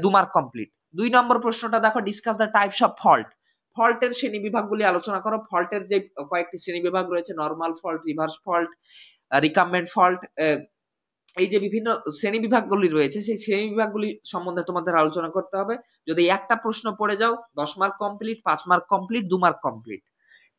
2 মার্ক কমপ্লিট। 2 নম্বর প্রশ্নটা দেখো, discuss the types of fault. ফল্টের শ্রেণী বিভাগগুলি আলোচনা করো। ফল্টের যে কয়েকটি শ্রেণী বিভাগ রয়েছে, normal fault, reverse fault, recumbent fault, এই যে বিভিন্ন শ্রেণী বিভাগগুলি রয়েছে সেই শ্রেণী বিভাগগুলি সম্বন্ধে তোমাদের আলোচনা করতে হবে। যদি একটা প্রশ্ন পড়ে যাও 10 mark complete, 5 mark complete, 2 mark complete.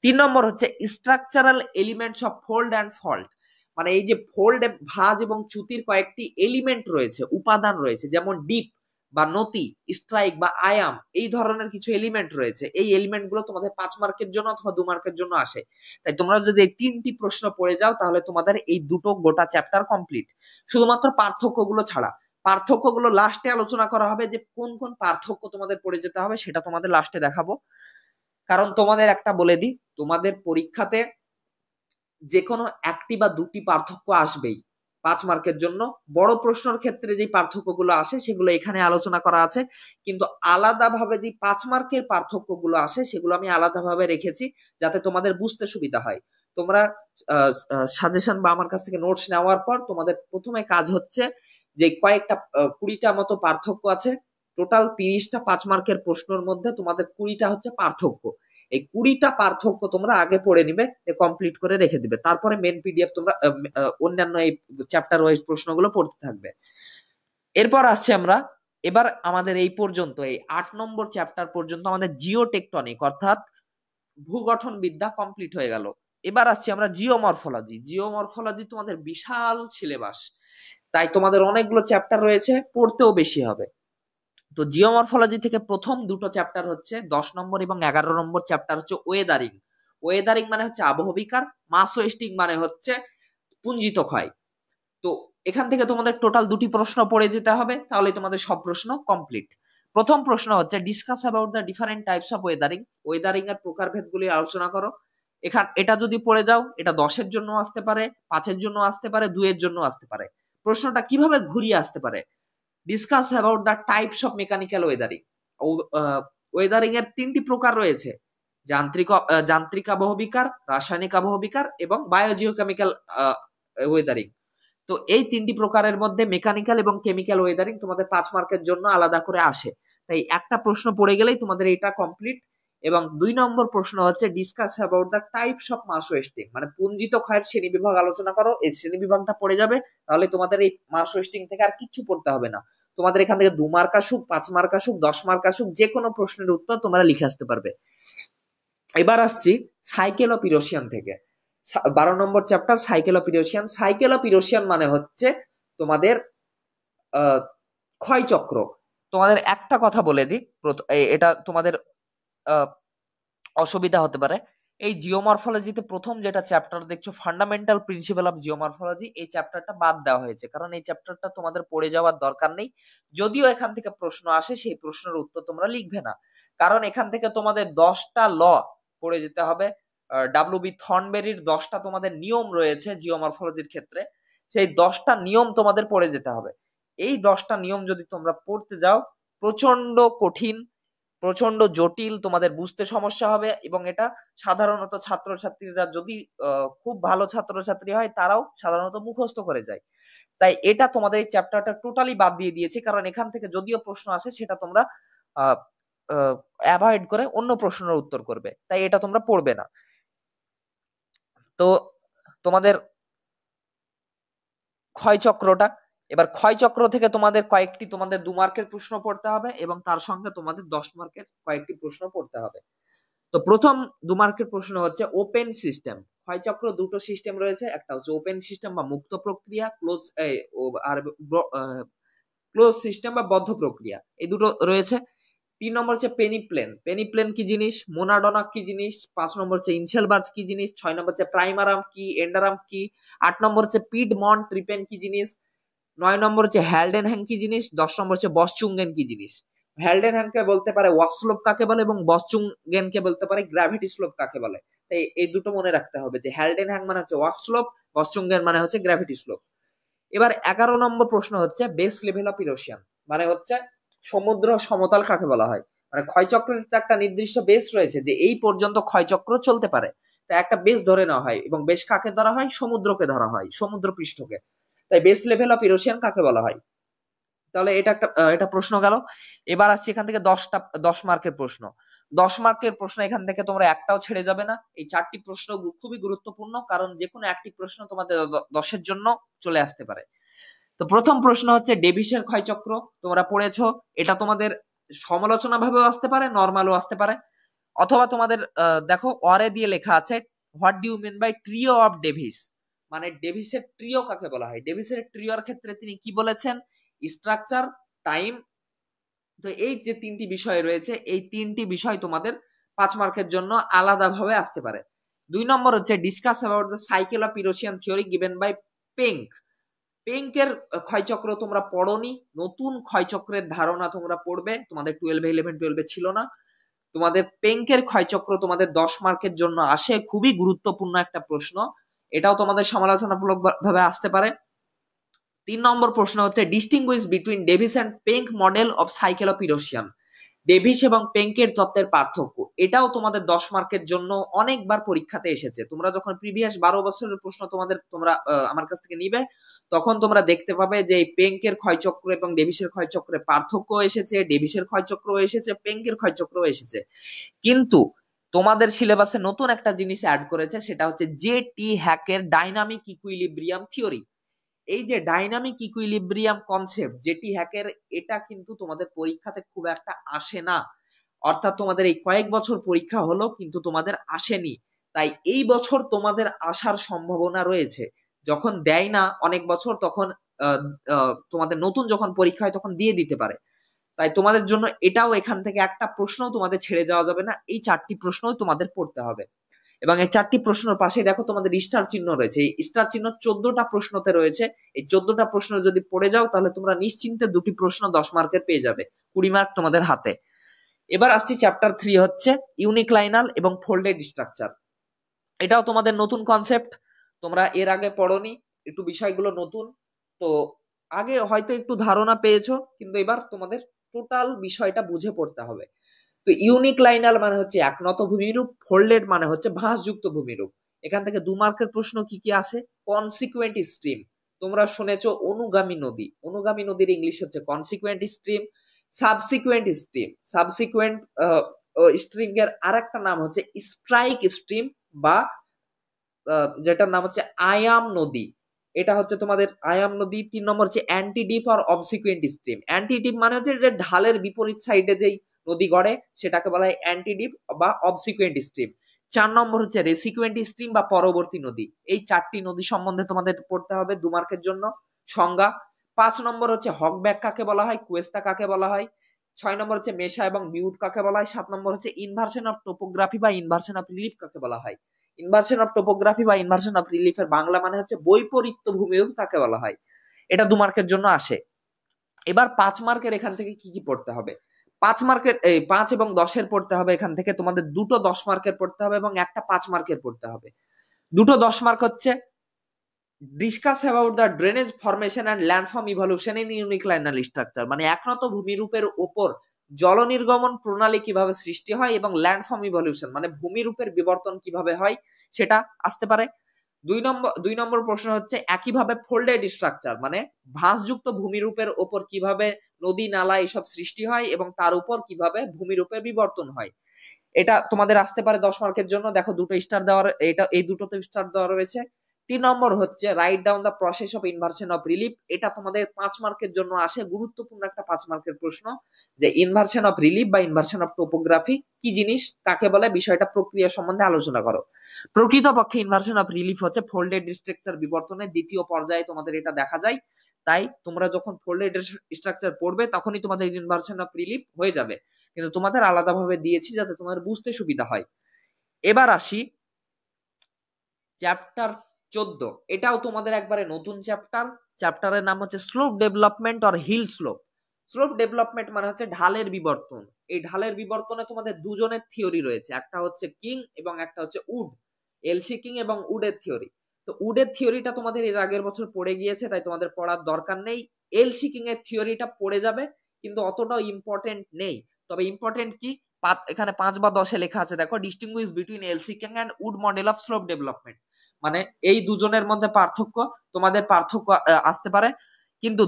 3 নম্বর হচ্ছে structural elements of fold and fault, মানে এই যে ফোল্ড, ভাঁজ এবং চ্যুতির কয়েকটি এলিমেন্ট রয়েছে, উপাদান রয়েছে, যেমন ডিপ বা নতি, স্ট্রাইক বা আয়াম, এই ধরনের কিছু এলিমেন্ট রয়েছে। এই এলিমেন্ট গুলো তোমাদের 5 মার্কের জন্য অথবা 2 মার্কের জন্য আসে। তাই তোমরা যদি এই 3টি প্রশ্ন পড়ে যাও তাহলে তোমাদের এই দুটো গোটা চ্যাপ্টার কমপ্লিট, শুধুমাত্র পার্থক্যগুলো ছাড়া। পার্থক্যগুলো লাস্টে আলোচনা করা হবে, যে কোন কোন পার্থক্য তোমাদের পড়ে যেতে হবে সেটা তোমাদের লাস্টে দেখাবো। কারণ তোমাদের একটা বলে দিই, তোমাদের পরীক্ষাতে যে কোনো একটি বা দুটি পার্থক্য আসবেই 5 মার্কের জন্য। বড় প্রশ্নের ক্ষেত্রে যে পার্থক্যগুলো আসে সেগুলো এখানে আলোচনা করা আছে, কিন্তু আলাদাভাবে যে 5 মার্কের পার্থক্যগুলো আসে সেগুলো আমি আলাদাভাবে রেখেছি যাতে তোমাদের বুঝতে সুবিধা হয়। তোমরা সাজেশন বা আমার কাছ থেকে নোটস নেওয়ার পর তোমাদের প্রথমে কাজ হচ্ছে যে কয়েকটা 20টা মতো পার্থক্য আছে, টোটাল 30টা 5 মার্কের প্রশ্নের মধ্যে তোমাদের 20টা হচ্ছে পার্থক্য। এই 20টা পার্থক্য তোমরা আগে পড়ে নিবে, কমপ্লিট করে রেখে দিবে, তারপরে মেন পিডিএফ তোমরা অন্যান্য এই চ্যাপ্টার ওয়াইজ প্রশ্নগুলো পড়তে থাকবে। এরপর আসছে আমরা, এবার আমাদের এই পর্যন্ত, এই 8 নম্বর চ্যাপ্টার পর্যন্ত আমাদের জিওটেকটনিক অর্থাৎ ভূগঠন বিদ্যা কমপ্লিট হয়ে গেল। এবার আসছে আমরা জিওমরফোলজি। জিওমরফোলজি তোমাদের বিশাল সিলেবাস, তাই তোমাদের অনেকগুলো চ্যাপ্টার রয়েছে, পড়তেও বেশি হবে। তো জিওমরফোলজি থেকে প্রথম দুটো চ্যাপ্টার হচ্ছে 10 নম্বর এবং 11 নম্বর চ্যাপ্টার হচ্ছে ওয়েদারিং। ওয়েদারিং মানে হচ্ছে আবহবিকার, মাস ওয়েস্টিং মানে হচ্ছে পুঞ্জিত ক্ষয়। তো এখান থেকে তোমাদের টোটাল 2টি প্রশ্ন পড়ে যেতে হবে, তাহলে তোমাদের সব প্রশ্ন কমপ্লিট। প্রথম প্রশ্ন হচ্ছে discuss about the different types of Wuthering. Wuthering এর প্রকারভেদগুলি আলোচনা করো। এটা যদি পড়ে যাও এটা 10-এর জন্য আসতে পারে, 5-এর জন্য আসতে পারে, 2-এর জন্য আসতে পারে। প্রশ্নটা কিভাবে ঘুরিয়ে আসতে পারে, discuss about the types of mechanical Wuthering. Wuthering এর 3টি প্রকার রয়েছে, যান্ত্রিক আবহবিকার, রাসায়নিক আবহবিকার এবং বায়োজিওকেমিক্যাল ওয়েদারিং। তো এই 3টি প্রকারের মধ্যে মেকানিক্যাল এবং কেমিক্যাল ওয়েদারিং তোমাদের 5 মার্কের জন্য আলাদা করে আসে, তাই একটা প্রশ্ন পড়ে গেলেই তোমাদের এটা কমপ্লিট। এবং 2 নম্বর প্রশ্ন হচ্ছে discuss about the types of mass wasting, মানে পুঞ্জিত ক্ষয়ের শ্রেণী বিভাগ আলোচনা করো। এই শ্রেণী বিভাগটা পড়ে যাবে, তাহলে তোমাদের এই মাস ওয়েস্টিং থেকে আর কিচ্ছু পড়তে হবে না। তোমাদের এখান থেকে 2 মার্ক আসুক, 5 মার্ক আসুক, 10 মার্ক আসুক, যে কোনো প্রশ্নের উত্তর তোমরা লিখে আসতে পারবে। এবার আসছি সাইকেল অফ ইরোশিয়ান থেকে। 12 নম্বর chapter cycle of erosion. Cycle of erosion মানে হচ্ছে তোমাদের ক্ষয়চক্র। তোমাদের একটা কথা বলে দিই, এটা তোমাদের অসুবিধা হতে পারে। এই জিওমরফোলজিতে প্রথম যেটা চ্যাপ্টার দেখছো, ফান্ডামেন্টাল প্রিন্সিপাল অফ জিওমরফোলজি, এই চ্যাপ্টারটা বাদ দেওয়া হয়েছে, কারণ এই চ্যাপ্টারটা তোমাদের পড়ে যাওয়ার দরকার নেই। যদিও এখান থেকে প্রশ্ন আসে, সেই প্রশ্নের উত্তর তোমরা লিখবে না, কারণ এখান থেকে তোমাদের 10টা ল পড়ে যেতে হবে। ডাব্লিউ.বি. থর্নবেরির 10টা তোমাদের নিয়ম রয়েছে জিওমরফোলজির ক্ষেত্রে, সেই 10টা নিয়ম তোমাদের পড়ে যেতে হবে। এই 10টা নিয়ম যদি তোমরা পড়তে যাও প্রচন্ড কঠিন, প্রচন্ড জটিল, তোমাদের বুঝতে সমস্যা হবে, এবং এটা সাধারণত ছাত্রছাত্রীরা যদি খুব ভালো ছাত্রছাত্রী হয় তারাও সাধারণত মুখস্থ করে যায়। তাই এটা তোমাদের এই চ্যাপ্টারটা টোটালি বাদ দিয়ে দিয়েছি, কারণ এখান থেকে যদিও প্রশ্ন আসে সেটা তোমরা অ্যাভয়েড করে অন্য প্রশ্নের উত্তর করবে, তাই এটা তোমরা পড়বে না। তো তোমাদের ক্ষয়চক্রটা, এবার ক্ষয়চক্র থেকে তোমাদের কয়েকটি তোমাদের 2 মার্কের প্রশ্ন পড়তে হবে এবং তার সঙ্গে তোমাদের 10 মার্কের কয়েকটি প্রশ্ন পড়তে হবে। তো প্রথম 2 মার্কের প্রশ্ন হচ্ছে ওপেন সিস্টেম। ক্ষয়চক্র দুটো সিস্টেম রয়েছে, একটা হচ্ছে ওপেন সিস্টেম বা মুক্ত প্রক্রিয়া, ক্লোজ সিস্টেম বা বদ্ধ প্রক্রিয়া, এই দুটো রয়েছে। 3 নম্বর হচ্ছে পেনিপ্লেন। পেনিপ্লেন কি জিনিস, মোনাডোনা কি জিনিস, 5 নম্বর হচ্ছে ইনসেলবার্জ কি জিনিস, 6 নম্বর হচ্ছে প্রাইমারাম কি, এন্ডারাম কি, 8 নম্বর হচ্ছে পিডমন্ট ট্রিপেন কি জিনিস, 9 নম্বর হচ্ছে হ্যালডেনহ্যাম কি জিনিস, 10 নম্বর হচ্ছে বসচুঙ্গেন কি জিনিস। হ্যালডেনহ্যামকে বলতে পারে ওয়াক স্লোপ কাকে বলে এবং বসচুঙ্গেনকে বলতে পারে গ্র্যাভিটি স্লোপ কাকে বলে। তাই এই দুটো মনে রাখতে হবে যে হ্যালডেনহ্যাম মানে হচ্ছে ওয়াক স্লোপ, বসচুঙ্গেন মানে হচ্ছে গ্র্যাভিটি স্লোপ। এবার 11 নম্বর প্রশ্ন হচ্ছে বেস লেভেল অফ ইরোশন, মানে হচ্ছে সমুদ্র সমতল কাকে বলা হয়। মানে ক্ষয়চক্রের একটা নির্দিষ্ট বেস রয়েছে যে এই পর্যন্ত ক্ষয়চক্র চলতে পারে, তাই একটা বেস ধরে নেওয়া হয়, এবং বেস কাকে ধরা হয়, সমুদ্রকে ধরা হয়, সমুদ্র পৃষ্ঠকে। তাই বেস লেভেল অফ ইরোশন কাকে বলা হয়। তাহলে এটা প্রশ্ন গেল। এবার আসছে এখান থেকে 10 মার্কের প্রশ্ন। 10 মার্কের প্রশ্ন এখান থেকে তোমরা একটাও ছেড়ে যাবে না। এই 4টি প্রশ্ন খুবই গুরুত্বপূর্ণ, কারণ যে কোনো একটি প্রশ্ন তোমাদের 10-এর জন্য চলে আসতে পারে। তো প্রথম প্রশ্ন হচ্ছে ডেভিসের ক্ষয়চক্র। তোমরা পড়েছো, এটা তোমাদের সমালোচনা ভাবেও আসতে পারে, নরমালও আসতে পারে, অথবা তোমাদের দেখো অরে দিয়ে লেখা আছে what do you mean by trio of Davis, মানে ডেভিসের ট্রিও কাকে বলা হয়। ডেভিসের ট্রিওর ক্ষেত্রে তিনি কি বলেছেন, স্ট্রাকচার, টাইম। তো এই যে 3টি বিষয় রয়েছে, এই 3টি বিষয় তোমাদের 5 মার্কের জন্য আলাদাভাবে আসতে পারে। 2 নম্বর হচ্ছে discuss about the cycle of erosion theory given by Penck. পেঙ্কের ক্ষয়চক্র তোমরা পড়োনি, নতুন ক্ষয়চক্রের ধারণা তোমরা পড়বে, তোমাদের 11 ছিল না। তোমাদের পেঙ্কের ক্ষয়চক্র তোমাদের 10 মার্কের জন্য আসে, খুবই গুরুত্বপূর্ণ একটা প্রশ্ন, এটাও তোমাদের সমালোচনামূলক ভাবে আসতে পারে। 3 নম্বর প্রশ্ন হচ্ছে distinguish between Davis and Penck model of cycle of erosion. Davis এবং পেঙ্কের তত্ত্বের পার্থক্য, এটাও তোমাদের 10 মার্কের জন্য অনেকবার পরীক্ষাতে এসেছে। তোমরা যখন প্রিভিয়াস 12 বছরের প্রশ্ন তোমরা আমার কাছ থেকে নিবে, তখন তোমরা দেখতে পাবে যে এই পেঙ্কের ক্ষয়চক্র এবং ডেভিসের ক্ষয়চক্রের পার্থক্য এসেছে, ডেভিসের ক্ষয়চক্র এসেছে, পেঙ্কের ক্ষয়চক্র এসেছে। কিন্তু তোমাদের সিলেবাসে নতুন একটা জিনিস অ্যাড করেছে, সেটা হচ্ছে জে.টি. হ্যাকের ডাইনামিক ইকুইলিব্রিয়াম থিওরি। এই যে ডাইনামিক ইকুইলিব্রিয়াম কনসেপ্ট জে.টি. হ্যাকের, এটা কিন্তু তোমাদের পরীক্ষাতে খুব একটা আসে না, অর্থাৎ তোমাদের এই কয়েক বছর পরীক্ষা হলো কিন্তু তোমাদের আসেনি। তাই এই বছর তোমাদের আসার সম্ভাবনা রয়েছে। যখন দেয় না অনেক বছর, তখন তোমাদের নতুন যখন পরীক্ষা হয় তখন দিয়ে দিতে পারে। তাই তোমাদের জন্য এটাও এখান থেকে একটা প্রশ্ন তোমাদের ছেড়ে যাওয়া যাবে না, এই 4টি প্রশ্নই তোমাদের পড়তে হবে। এবং এই 4টি প্রশ্নের পাশে দেখো তোমাদের স্টার চিহ্ন রয়েছে, এই স্টার চিহ্ন 14টা প্রশ্নতে রয়েছে। এই 14টা প্রশ্ন যদি পড়ে যাও তাহলে তোমরা নিশ্চিন্তে 2টি প্রশ্ন 10 মার্কের পেয়ে যাবে, 20 মার্ক তোমাদের হাতে। এবার আসছি চ্যাপ্টার 3 হচ্ছে ইউনিক্লাইনাল এবং ফোল্ডেড স্ট্রাকচার। এটাও তোমাদের নতুন কনসেপ্ট, তোমরা এর আগে পড়োনি, একটু বিষয়গুলো নতুন। তো আগে হয়তো একটু ধারণা পেয়েছো, কিন্তু এবার তোমাদের টোটাল বিষয়টা বুঝে পড়তে হবে। তো ইউনিক্লাইনাল মানে হচ্ছে একনত ভূমিরূপ, ফোল্ডেড মানে হচ্ছে ভাঁজযুক্ত ভূমিরূপ। এখান থেকে 2 মার্কের প্রশ্ন কি কি আসে, কনসিকুয়েন্ট স্ট্রিম, তোমরা শুনেছো অনুগামী নদী, অনুগামী নদীর ইংলিশ হচ্ছে consequent stream. Subsequent stream, subsequent stream এর আরেকটা নাম হচ্ছে স্ট্রাইক স্ট্রিম, বা যেটার নাম হচ্ছে আয়াম নদী, এটা হচ্ছে তোমাদের আয়াম নদী। 3 নম্বর হচ্ছে অ্যান্টিডিপ আর অবসিকুয়েন্ট স্ট্রিম। অ্যান্টিডিপ মানে হচ্ছে যে ঢালের বিপরীত সাইডে যেই নদী গড়ে সেটাকে বলা হয় অ্যান্টিডিপ বা অবসিকুয়েন্ট স্ট্রিম। 4 নম্বর হচ্ছে রেসিকুয়েন্ট স্ট্রিম বা পরবর্তী নদী। এই 4টি নদী সম্বন্ধে তোমাদের পড়তে হবে 2 মার্কের জন্য সংজ্ঞা। 5 নম্বর হচ্ছে হকব্যাক কাকে বলা হয়, কুয়েস্তা কাকে বলা হয়। 6 নম্বর হচ্ছে মেশা এবং বিউট কাকে বলা হয়। 7 নম্বর হচ্ছে ইনভার্সন অফ টোপোগ্রাফি বা ইনভার্সন অফ রিলিফ কাকে বলা হয়। ইনভার্সন অফ টোপোগ্রাফি বা ইনভার্সন অফ রিলিফের বাংলা মানে হচ্ছে বৈপরীত্য ভূমিরূপ কাকে বলা হয়। এটা 2 মার্কের জন্য আসে। এবার 5 মার্কের এখান থেকে কি কি পড়তে হবে, 5 মার্কের 5 এবং 10-এর পড়তে হবে। এখান থেকে তোমাদের দুটো 10 মার্কের পড়তে হবে এবং একটা 5 মার্কের পড়তে হবে। দুটো 10 মার্ক হচ্ছে discuss about the drainage formation and landform evolution in uniclinal structure, মানে একনত ভূমিরূপের উপর জল নির্গমন প্রণালী কিভাবে সৃষ্টি হয় এবং ল্যান্ডফর্ম ইভলিউশন মানে ভূমিরূপের বিবর্তন কিভাবে হয় সেটা আসতে পারে। দুই নম্বর প্রশ্ন হচ্ছে একইভাবে ফোল্ডেড স্ট্রাকচার মানে ভাঁজযুক্ত ভূমিরূপের ওপর কিভাবে নদী নালা এসব সৃষ্টি হয় এবং তার উপর কিভাবে ভূমিরূপের বিবর্তন হয়। এটা তোমাদের আসতে পারে 10 মার্কের জন্য। দেখো দুটো স্টার দেওয়া, এটা এই দুটোতে স্টার দেওয়া রয়েছে। 3 নম্বর হচ্ছে right down the process of inversion of relief. এটা তোমাদের 5 মার্কের জন্য আসে, গুরুত্বপূর্ণ একটা 5 মার্কের প্রশ্ন, যে ইনভার্সন অফ রিলিফ বা ইনভার্সন অফ টোপোগ্রাফি কি জিনিস, কাকে বলে, বিষয়টা প্রক্রিয়া সম্বন্ধে আলোচনা করো। প্রকৃতপক্ষে ইনভার্সন অফ রিলিফ হচ্ছে ফোল্ডেড স্ট্রাকচার বিবর্তনের দ্বিতীয় পর্যায়ে তোমাদের এটা দেখা যায়। তাই তোমরা যখন ফোল্ডেড স্ট্রাকচার পড়বে তখনই তোমাদের ইনভার্সন অফ রিলিফ হয়ে যাবে, কিন্তু তোমাদের আলাদাভাবে দিয়েছি যাতে তোমাদের বুঝতে সুবিধা হয়। এবার আসি চ্যাপ্টার 14। এটাও তোমাদের একবারে নতুন চ্যাপ্টার। চ্যাপ্টারের নাম হচ্ছে slope development or hill slope. Slope development মানে হচ্ছে ঢালের বিবর্তন। এই ঢালের বিবর্তনে তোমাদের দুজনের থিওরি রয়েছে, একটা হচ্ছে কিং এবং একটা হচ্ছে উড, এলসি কিং এবং উডের থিওরি। তো উডের থিওরিটা তোমাদের এর আগের বছর পড়ে গিয়েছে, তাই তোমাদের পড়ার দরকার নেই। এলসি কিং এর থিওরিটা পড়ে যাবে, কিন্তু অতটাও ইম্পর্টেন্ট নেই। তবে ইম্পর্টেন্ট কি, এখানে 5 বা 10 লেখা আছে, দেখো distinguish between L C King and Wood model of slope development. মানে এই দুজনের মধ্যে পার্থক্য, তোমাদের পার্থক্য আসতে পারে। কিন্তু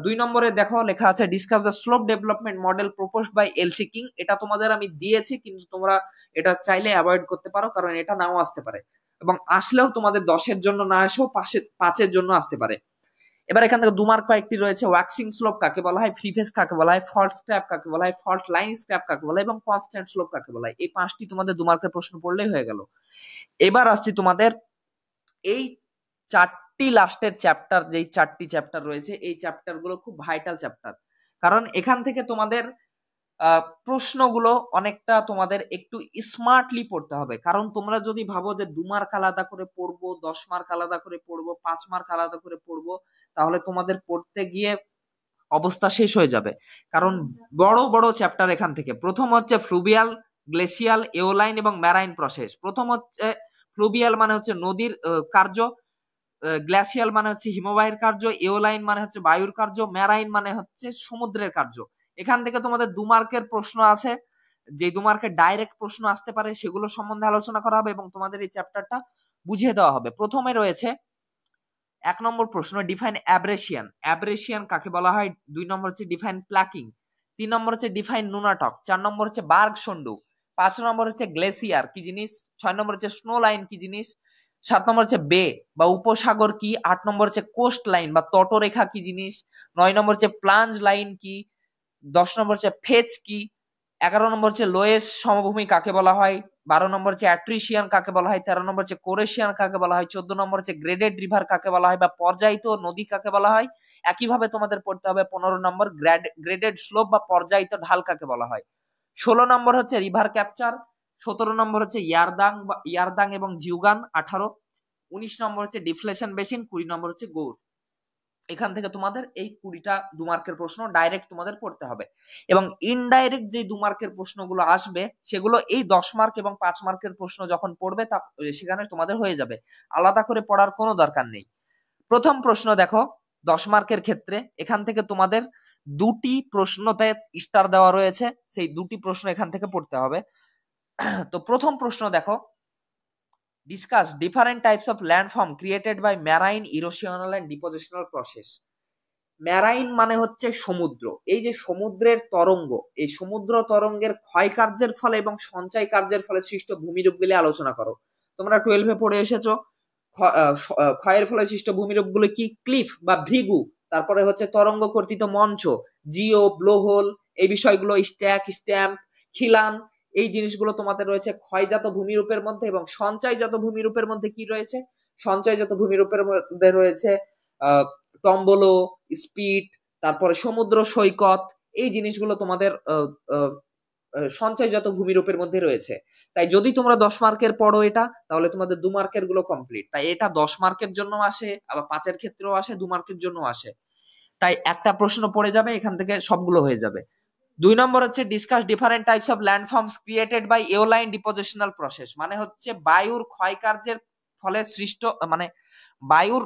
দুই নম্বরে দেখো লেখা আছে discuss the slope development model proposed by L C King. এটা তোমাদের আমি দিয়েছি, কিন্তু তোমরা এটা চাইলে অ্যাভয়েড করতে পারো, কারণ এটা নাও আসতে পারে, এবং আসলেও তোমাদের 10-এর জন্য না এসেও 5-এর জন্য আসতে পারে। এবার এখান থেকে 2 মার্ক কয়েকটি রয়েছে। ওয়াক্সিং স্লোপ কাকে বলা হয়, ফ্রি ফেজ কাকে বলা হয়, ফল্ট স্ক্র্যাপ কাকে বলা হয়, ফল্ট লাইন স্ক্র্যাপ কাকে বলা হয় এবং কনস্ট্যান্ট স্লোপ কাকে বলা হয়। এই 5টি তোমাদের 2 মার্কের প্রশ্ন পড়লেই হয়ে গেল। এবার আসছি তোমাদের এই 4টি লাস্টের চ্যাপ্টার, যেই 4টি চ্যাপ্টার রয়েছে, এই চ্যাপ্টার গুলো খুব ভাইটাল চ্যাপ্টার, কারণ এখান থেকে তোমাদের প্রশ্নগুলো অনেকটা তোমাদের একটু স্মার্টলি পড়তে হবে। কারণ তোমরা যদি ভাবো যে 2 মার্ক আলাদা করে পড়বো, 10 মার্ক আলাদা করে পড়বো, 5 মার্ক আলাদা করে পড়বো, তাহলে তোমাদের পড়তে গিয়ে অবস্থা শেষ হয়ে যাবে। কারণ বড় বড় চ্যাপ্টার এখান থেকে। প্রথম হচ্ছে ফ্লুভিয়াল, গ্লেসিয়াল, এওলাইন এবং ম্যারাইন প্রসেস। প্রথম হচ্ছে ফ্লুভিয়াল মানে হচ্ছে নদীর কার্য, গ্লেসিয়াল মানে হচ্ছে হিমবাহের কার্য, এওলাইন মানে হচ্ছে বায়ুর কার্য, ম্যারাইন মানে হচ্ছে সমুদ্রের কার্য। এখান থেকে তোমাদের 2 মার্কের প্রশ্ন আছে, যে 2 মার্কের ডাইরেক্ট প্রশ্ন আসতে পারে, সেগুলো সম্বন্ধে আলোচনা করা হবে এবং তোমাদের এই চ্যাপ্টারটা বুঝিয়ে দেওয়া হবে। প্রথমে রয়েছে 1 নম্বর প্রশ্ন, ডিফাইন অ্যাব্রেশিয়ান। অ্যাব্রেশিয়ান কাকে বলা হয়। 2 নম্বর হচ্ছে ডিফাইন প্লাকিং। 3 নম্বর হচ্ছে ডিফাইন নুনাটক। 4 নম্বর হচ্ছে বার্গ সন্ডু। 5 নম্বর হচ্ছে গ্লেসিয়ার কি জিনিস। 6 নম্বর হচ্ছে স্নো লাইন কি জিনিস। 7 নম্বর হচ্ছে বে বা উপসাগর কি। 8 নম্বর হচ্ছে কোস্ট লাইন বা তটরেখা কি জিনিস। 9 নম্বর হচ্ছে প্লাঞ্জ লাইন কি। 10 নম্বর হচ্ছে ফেজ কি। 11 নম্বর হচ্ছে লোয়েস সমভূমি কাকে বলা হয়। 12 নম্বর হচ্ছে অ্যাট্রিশিয়ান কাকে বলা হয়। 13 নম্বর হচ্ছে কোরেশিয়ান কাকে বলা হয়। 14 নম্বর হচ্ছে গ্রেডেড রিভার কাকে বলা হয় বা পর্যায়িত নদী কাকে বলা হয়। একইভাবে তোমাদের পড়তে হবে 15 নম্বর গ্রেডেড স্লোপ বা পর্যায়িত ঢাল কাকে বলা হয়। 16 নম্বর হচ্ছে রিভার ক্যাপচার। 17 নম্বর হচ্ছে ইয়ারদাং এবং জিউগান। 18। 19 নম্বর হচ্ছে ডিফ্লেশন বেসিন। 20 নম্বর হচ্ছে গৌর। এখান থেকে তোমাদের এই 20টা 2 মার্কের প্রশ্ন ডাইরেক্ট তোমাদের পড়তে হবে, এবং ইনডাইরেক্ট যে 2 মার্কের প্রশ্নগুলো আসবে সেগুলো এই 10 মার্ক এবং 5 মার্কের প্রশ্ন যখন পড়বে তা সেখানে তোমাদের হয়ে যাবে, আলাদা করে পড়ার কোনো দরকার নেই। প্রথম প্রশ্ন দেখো 10 মার্কের ক্ষেত্রে এখান থেকে তোমাদের 2টি প্রশ্নতে স্টার দেওয়া রয়েছে, সেই 2টি প্রশ্ন এখান থেকে পড়তে হবে। তো প্রথম প্রশ্ন দেখো, discuss different types of landform created by marine erosional and depositional process. Marine মানে হচ্ছে সমুদ্র। এই যে সমুদ্রের তরঙ্গ, এই সমুদ্র তরঙ্গের ক্ষয় কার্যের ফলে এবং সঞ্চয় কার্যের ফলে সৃষ্ট ভূমিরূপগুলি আলোচনা করো। তোমরা 12-এ পড়ে এসেছো ক্ষয়ের ফলে সৃষ্ট ভূমিরূপগুলো কি, ক্লিফ বা ভৃগু, তারপরে হচ্ছে তরঙ্গ কর্তিত মঞ্চ, জিও, ব্লোহোল, এই বিষয়গুলো, স্ট্যাম্প, খিলান, এই জিনিসগুলো তোমাদের রয়েছে ক্ষয়জাত ভূমিরূপের মধ্যে। এবং সঞ্চয়জাত ভূমিরূপের মধ্যে কি রয়েছে, সঞ্চয়জাত ভূমিরূপের মধ্যে রয়েছে টম্বলো, স্পিড, তারপরে সমুদ্র সৈকত, এই জিনিসগুলো তোমাদের সঞ্চয়জাত ভূমিরূপের মধ্যে রয়েছে। তাই যদি তোমরা 10 মার্কের পড়ো এটা, তাহলে তোমাদের 2 মার্কের গুলো কমপ্লিট। তাই এটা 10 মার্কের জন্য আসে, আবার 5-এর ক্ষেত্রেও আসে, 2 মার্কের জন্য আসে। তাই একটা প্রশ্ন পড়ে যাবে, এখান থেকে সবগুলো হয়ে যাবে। 2 নম্বর হচ্ছে discuss different types of landforms created by aeolian depositional process. মানে হচ্ছে বায়ুর ক্ষয় কার্যের ফলে সৃষ্ট, মানে বায়ুর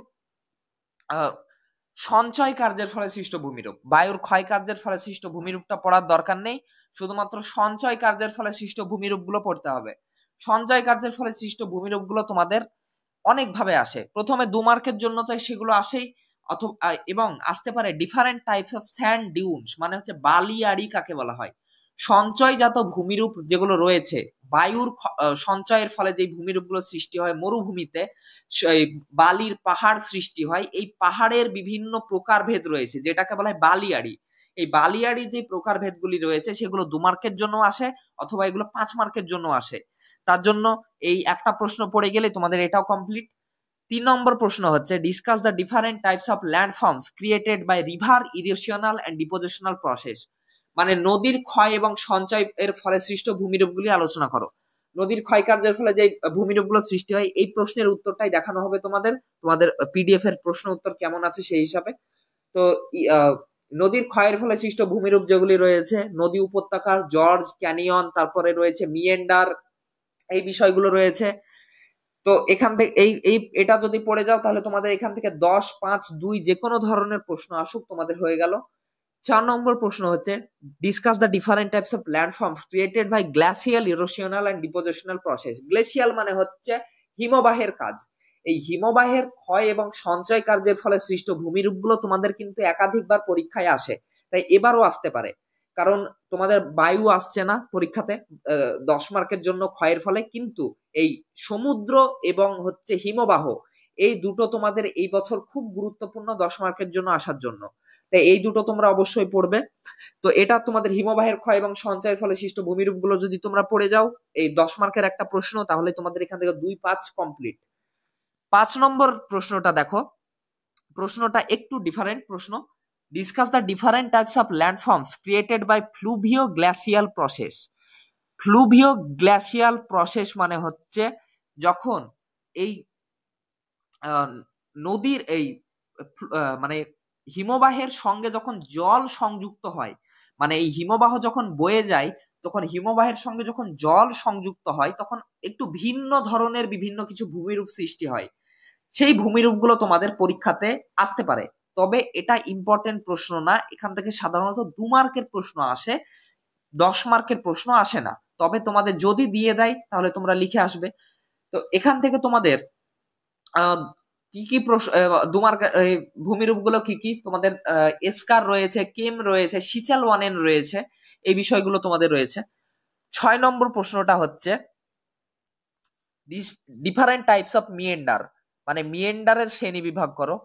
সঞ্চয় কার্যের ফলে সৃষ্ট ভূমিরূপ, বায়ুর ক্ষয় কার্যের ফলে সৃষ্ট ভূমিরূপটা পড়ার দরকার নেই, শুধুমাত্র সঞ্চয় কার্যের ফলে সৃষ্ট ভূমিরূপ গুলো পড়তে হবে। সঞ্চয় কার্যের ফলে সৃষ্ট ভূমিরূপ গুলো তোমাদের অনেক ভাবে আসে। প্রথমে 2 মার্কের জন্য তো সেগুলো আসেই, অথবা এবং আসতে পারে different types of sand dunes, মানে হচ্ছে বালিয়াড়ি কাকে বলা হয়। সঞ্চয়জাত ভূমিরূপ যেগুলো রয়েছে, বায়ুর সঞ্চয়ের ফলে যে ভূমিরূপগুলো সৃষ্টি হয় মরুভূমিতে, বালির পাহাড় সৃষ্টি হয়, এই পাহাড়ের বিভিন্ন প্রকারভেদ রয়েছে যেটাকে বলা হয় বালিয়াড়ি। এই বালিয়াড়ি যে প্রকারভেদগুলি রয়েছে সেগুলো 2 মার্কের জন্য আসে, অথবা এগুলো 5 মার্কের জন্য আসে। তার জন্য এই একটা প্রশ্ন পড়ে গেলে তোমাদের এটাও কমপ্লিট। 3 নম্বর প্রশ্ন হচ্ছে discuss the different types of landforms created by river erosional and depositional process, মানে নদীর ক্ষয় এবং সঞ্চয় এর ফলে সৃষ্ট ভূমিরূপগুলি আলোচনা করো। নদীর ক্ষয় কার্যের ফলে যে ভূমিরূপগুলো সৃষ্টি হয়, এই প্রশ্নের উত্তরটাই দেখানো হবে তোমাদের, তোমাদের পিডিএফ এর প্রশ্ন উত্তর কেমন আছে সেই হিসাবে। তো নদীর ক্ষয়ের ফলে সৃষ্ট ভূমিরূপ যেগুলি রয়েছে, নদী উপত্যকার জর্জ ক্যানিয়ন, তারপরে রয়েছে মিয়েন্ডার, এই বিষয়গুলো রয়েছে। তো এখান থেকে এটা যদি পড়ে যাও তাহলে তোমাদের এখান থেকে 10, 5, 2 যে কোনো ধরনের প্রশ্ন আসুক তোমাদের হয়ে গেল। 4 নম্বর প্রশ্ন হচ্ছে discuss the different types of landforms created by glacial erosional and depositional process. Glacial মানে হচ্ছে হিমবাহের কাজ। এই হিমবাহের ক্ষয় এবং সঞ্চয় কার্যের ফলে সৃষ্ট ভূমিরূপগুলো তোমাদের কিন্তু একাধিকবার পরীক্ষায় আসে, তাই এবারও আসতে পারে। কারণ তোমাদের বায়ু আসছে না পরীক্ষাতে 10 মার্কের জন্য ক্ষয়ের ফলে, কিন্তু এই সমুদ্র এবং হচ্ছে হিমবাহ, এই দুটো তোমাদের এই বছর খুব গুরুত্বপূর্ণ 10 মার্কের জন্য আসার জন্য, তাই এই দুটো তোমরা অবশ্যই পড়বে। তো এটা তোমাদের হিমবাহের ক্ষয় এবং সঞ্চয়ের ফলে সৃষ্ট ভূমিরূপগুলো যদি তোমরা পড়ে যাও, এই 10 মার্কের একটা প্রশ্ন, তাহলে তোমাদের এখান থেকে 2, 5 কমপ্লিট। 5 নম্বর প্রশ্নটা দেখো, প্রশ্নটা একটু ডিফারেন্ট প্রশ্ন। Discuss the different types of landforms created by fluvio glacial process. Fluvio glacial process মানে হচ্ছে যখন এই নদীর এই মানে হিমবাহের সঙ্গে যখন জল সংযুক্ত হয়, মানে এই হিমবাহ যখন বয়ে যায়, তখন হিমবাহের সঙ্গে যখন জল সংযুক্ত হয় তখন একটু ভিন্ন ধরনের বিভিন্ন কিছু ভূমিরূপ সৃষ্টি হয়। সেই ভূমিরূপগুলো তোমাদের পরীক্ষাতে আসতে পারে, তবে এটা ইম্পর্টেন্ট প্রশ্ন না। এখান থেকে সাধারণত 2 মার্কের প্রশ্ন আসে, 10 মার্কের প্রশ্ন আসে না। তবে তোমাদের যদি দিয়ে দেয় তাহলে তোমরা লিখে আসবে। তো এখান থেকে তোমাদের কি কি প্রশ্ন, 2 মার্ক ভূমিরূপ গুলো কি কি তোমাদের, এসকার রয়েছে, কেম রয়েছে, সিচাল ওয়ানেন রয়েছে, এই বিষয়গুলো তোমাদের রয়েছে। 6 নম্বর প্রশ্নটা হচ্ছে ডিফারেন্ট টাইপস অফ মিয়েন্ডার, মানে মিয়েন্ডারের শ্রেণী বিভাগ করো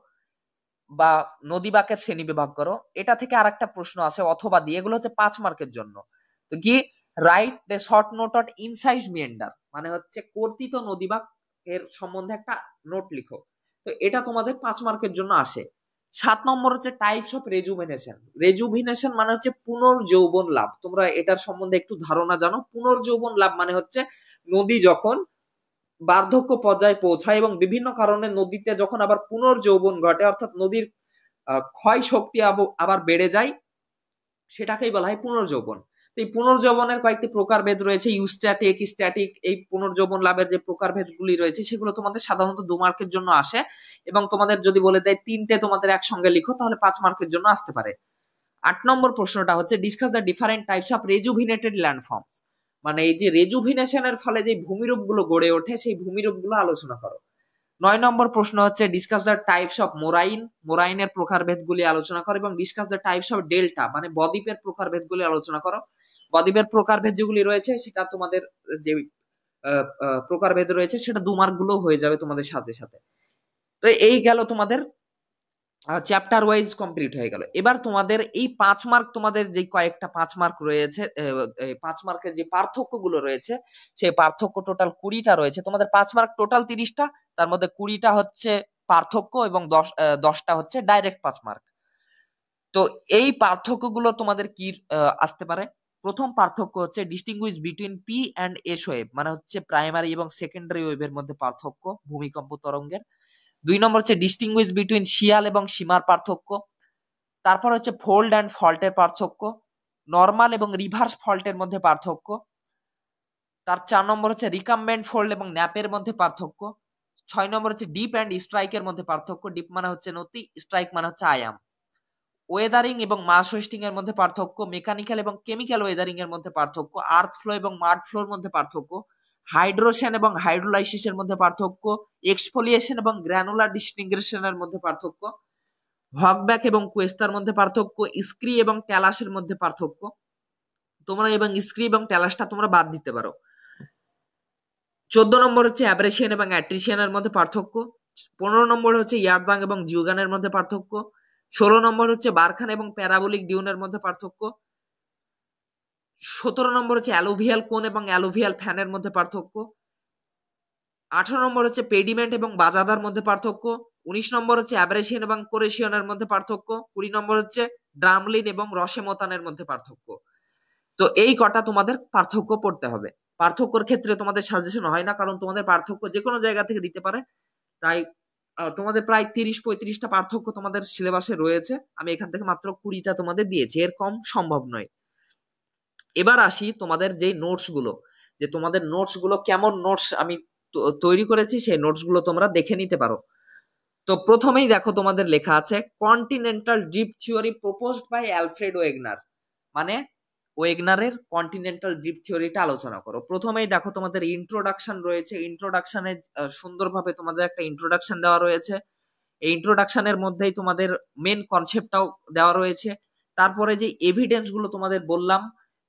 বা নদীবাঁকের শ্রেণী বিভাগ করো। এটা থেকে আরেকটা প্রশ্ন আছে অথবা দিয়ে, এগুলো হচ্ছে 5 মার্কের জন্য। তো কি write the short note on incised meander, মানে হচ্ছে কর্তিত নদীবাঁক এর সম্বন্ধে একটা নোট লিখো। তো এটা তোমাদের 5 মার্কের জন্য আসে। 7 নম্বর হচ্ছে টাইপস অফ রেজুভিনেশন। রেজুভিনেশন মানে হচ্ছে পুনর্যৌবন লাভ। তোমরা এটার সম্বন্ধে একটু ধারণা জানো। পুনর্যৌবন লাভ মানে হচ্ছে নদী যখন বার্ধক্য পর্যায়ে পৌঁছায় এবং বিভিন্ন কারণে নদীতে যখন আবার পুনর্যৌবন ঘটে, অর্থাৎ নদীর ক্ষয় শক্তি আবার বেড়ে যায়, সেটাকেই বলা হয় পুনর্যৌবন। এই পুনর্যৌবনের কয়েকটি প্রকারভেদ রয়েছে, ইউস্ট্যাটিক, স্ট্যাটিক। এই পুনর্যৌবন লাভের যে প্রকারভেদগুলি রয়েছে সেগুলো তোমাদের সাধারণত 2 মার্কের জন্য আসে, এবং তোমাদের যদি বলে দেয় 3টে তোমাদের একসঙ্গে লিখো তাহলে 5 মার্কের জন্য আসতে পারে। 8 নম্বর প্রশ্নটা হচ্ছে discuss the different types of rejuvenated landforms, মানে এই যে রেজুভিনেশনের ফলে যে ভূমিরূপ গুলো গড়ে ওঠে সেই ভূমিরূপ গুলো আলোচনা করো। 9 নম্বর প্রশ্ন হচ্ছে ডিসকাস দ্য টাইপস অফ মোরাইন, মোরাইনের প্রকারভেদগুলি আলোচনা করো, এবং discuss the types of delta, মানে বদ্বীপের প্রকারভেদগুলি আলোচনা করো। বদ্বীপের প্রকারভেদ যেগুলি রয়েছে সেটা তোমাদের যে প্রকারভেদ রয়েছে সেটা 2 মার্ক গুলো হয়ে যাবে তোমাদের সাথে সাথে। তো এই গেল তোমাদের চ্যাপ্টার ওয়াইজ কমপ্লিট হয়ে গেল। এবার তোমাদের এই 5 মার্ক, তোমাদের যে কয়েকটা 5 মার্ক রয়েছে, 5 মার্কের যে পার্থক্যগুলো রয়েছে সেই পার্থক্য টোটাল 20টা রয়েছে। তোমাদের 5 মার্ক টোটাল 30টা, তার মধ্যে 20টা হচ্ছে পার্থক্য এবং 10টা হচ্ছে ডাইরেক্ট 5 মার্ক। তো এই পার্থক্যগুলো তোমাদের কি আসতে পারে? প্রথম পার্থক্য হচ্ছে distinguish between P and S wave, মানে হচ্ছে প্রাইমারি এবং সেকেন্ডারি ওয়েভের মধ্যে পার্থক্য ভূমিকম্প তরঙ্গের। 2 নম্বর হচ্ছে ডিস্টিংগুইশ বিটুইন শিয়াল এবং সীমার পার্থক্য। তারপর হচ্ছে ফোল্ড অ্যান্ড ফল্টের পার্থক্য, নর্মাল এবং রিভার্স ফল্টের মধ্যে পার্থক্য। তার 4 নম্বর হচ্ছে রিকাম্বেন্ট ফোল্ড এবং ন্যাপের মধ্যে পার্থক্য। 6 নম্বর হচ্ছে ডিপ অ্যান্ড স্ট্রাইকের মধ্যে পার্থক্য। ডিপ মানে হচ্ছে নদী, স্ট্রাইক মানে হচ্ছে আয়াম। ওয়েদারিং এবং মাস ওয়েস্টিং এর মধ্যে পার্থক্য। মেকানিক্যাল এবং কেমিক্যাল ওয়েদারিং এর মধ্যে পার্থক্য। আর্থ ফ্লো এবং মাড ফ্লোর মধ্যে পার্থক্য। হাইড্রোশন এবং হাইড্রোলাইসিস এর মধ্যে পার্থক্য। এক্সফোলিয়েশন এবং গ্র্যানুলার ডিসইন্টিগ্রেশনের মধ্যে পার্থক্য। হকব্যাক এবং কুয়েস্তার মধ্যে পার্থক্য। স্ক্রি এবং ট্যালাসের মধ্যে পার্থক্য। তোমরা এবং স্ক্রি এবং ট্যালাসটা তোমরা বাদ দিতে পারো। 14 নম্বর হচ্ছে অ্যাব্রেশন এবং অ্যাট্রিশিয়ানের মধ্যে পার্থক্য। 15 নম্বর হচ্ছে ইয়ারদাং এবং জিওগানের মধ্যে পার্থক্য। 16 নম্বর হচ্ছে বারখান এবং প্যারাবোলিক ডিউনের মধ্যে পার্থক্য। 17 নম্বর হচ্ছে অ্যালুভিয়াল কোন এবং অ্যালুভিয়াল ফ্যানের মধ্যে পার্থক্য। 18 নম্বর হচ্ছে পেডিমেন্ট এবং বাজাদার মধ্যে পার্থক্য। 19 নম্বর হচ্ছে অ্যাব্রেশন এবং কোরেশিয়নের মধ্যে পার্থক্য। 20 নম্বর হচ্ছে ড্রামলিন এবং রসেমতানের মধ্যে পার্থক্য। তো এই কটা তোমাদের পার্থক্য পড়তে হবে। পার্থক্যর ক্ষেত্রে তোমাদের সাজেশন হয় না, কারণ তোমাদের পার্থক্য যে কোনো জায়গা থেকে দিতে পারে। তাই তোমাদের প্রায় 30-35টা পার্থক্য তোমাদের সিলেবাসে রয়েছে। আমি এখান থেকে মাত্র 20টা তোমাদের দিয়েছি, এর কম সম্ভব নয়। এবার আসি তোমাদের যে নোটস গুলো, যে তোমাদের নোটস গুলো কেমন নোটস আমি তৈরি করেছি, সেই নোটস গুলো তোমরা দেখে নিতে পারো। তো প্রথমেই দেখো তোমাদের লেখা আছে continental drift theory proposed by Alfred Wegener, মানে ওয়েগনারের কন্টিনেন্টাল ড্রিপ থিওরিটা আলোচনা করো। প্রথমেই দেখো তোমাদের ইন্ট্রোডাকশন রয়েছে। ইন্ট্রোডাকশনে সুন্দরভাবে তোমাদের একটা ইন্ট্রোডাকশন দেওয়া রয়েছে। এই ইন্ট্রোডাকশনের মধ্যেই তোমাদের মেন কনসেপ্টটাও দেওয়া রয়েছে। তারপরে যে এভিডেন্স গুলো তোমাদের বললাম,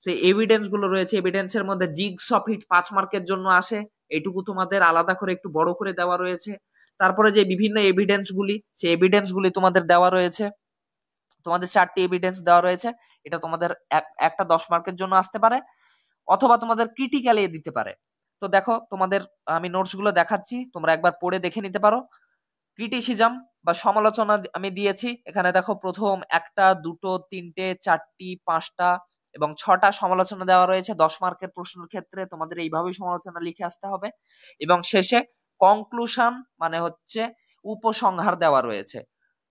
সেই এভিডেন্স গুলো রয়েছে। এভিডেন্সের মধ্যে জিগস অফ ইট 5 মার্কের জন্য আসে, এইটুকু তোমাদের আলাদা করে একটু বড় করে দেওয়া রয়েছে। তারপরে যে বিভিন্ন এভিডেন্স গুলি, সেই এভিডেন্স গুলি তোমাদের দেওয়া রয়েছে। তোমাদের 4টি এভিডেন্স দেওয়া রয়েছে। এটা তোমাদের একটা 10 মার্কের জন্য আসতে পারে, অথবা তোমাদের ক্রিটিক্যালি দিতে পারে। তো দেখো তোমাদের আমি নোটস গুলো দেখাচ্ছি, তোমরা একবার পড়ে দেখে নিতে পারো। ক্রিটিসিজম বা সমালোচনা আমি দিয়েছি। এখানে দেখো প্রথম 1টা 2টো 3টে 4টি 5টা এবং 6টা সমালোচনা দেওয়া রয়েছে। 10 মার্কের প্রশ্নের ক্ষেত্রে তোমাদের এইভাবেই সমালোচনা লিখে আসতে হবে। এবং শেষে কনক্লুশন মানে হচ্ছে উপসংহার দেওয়া রয়েছে।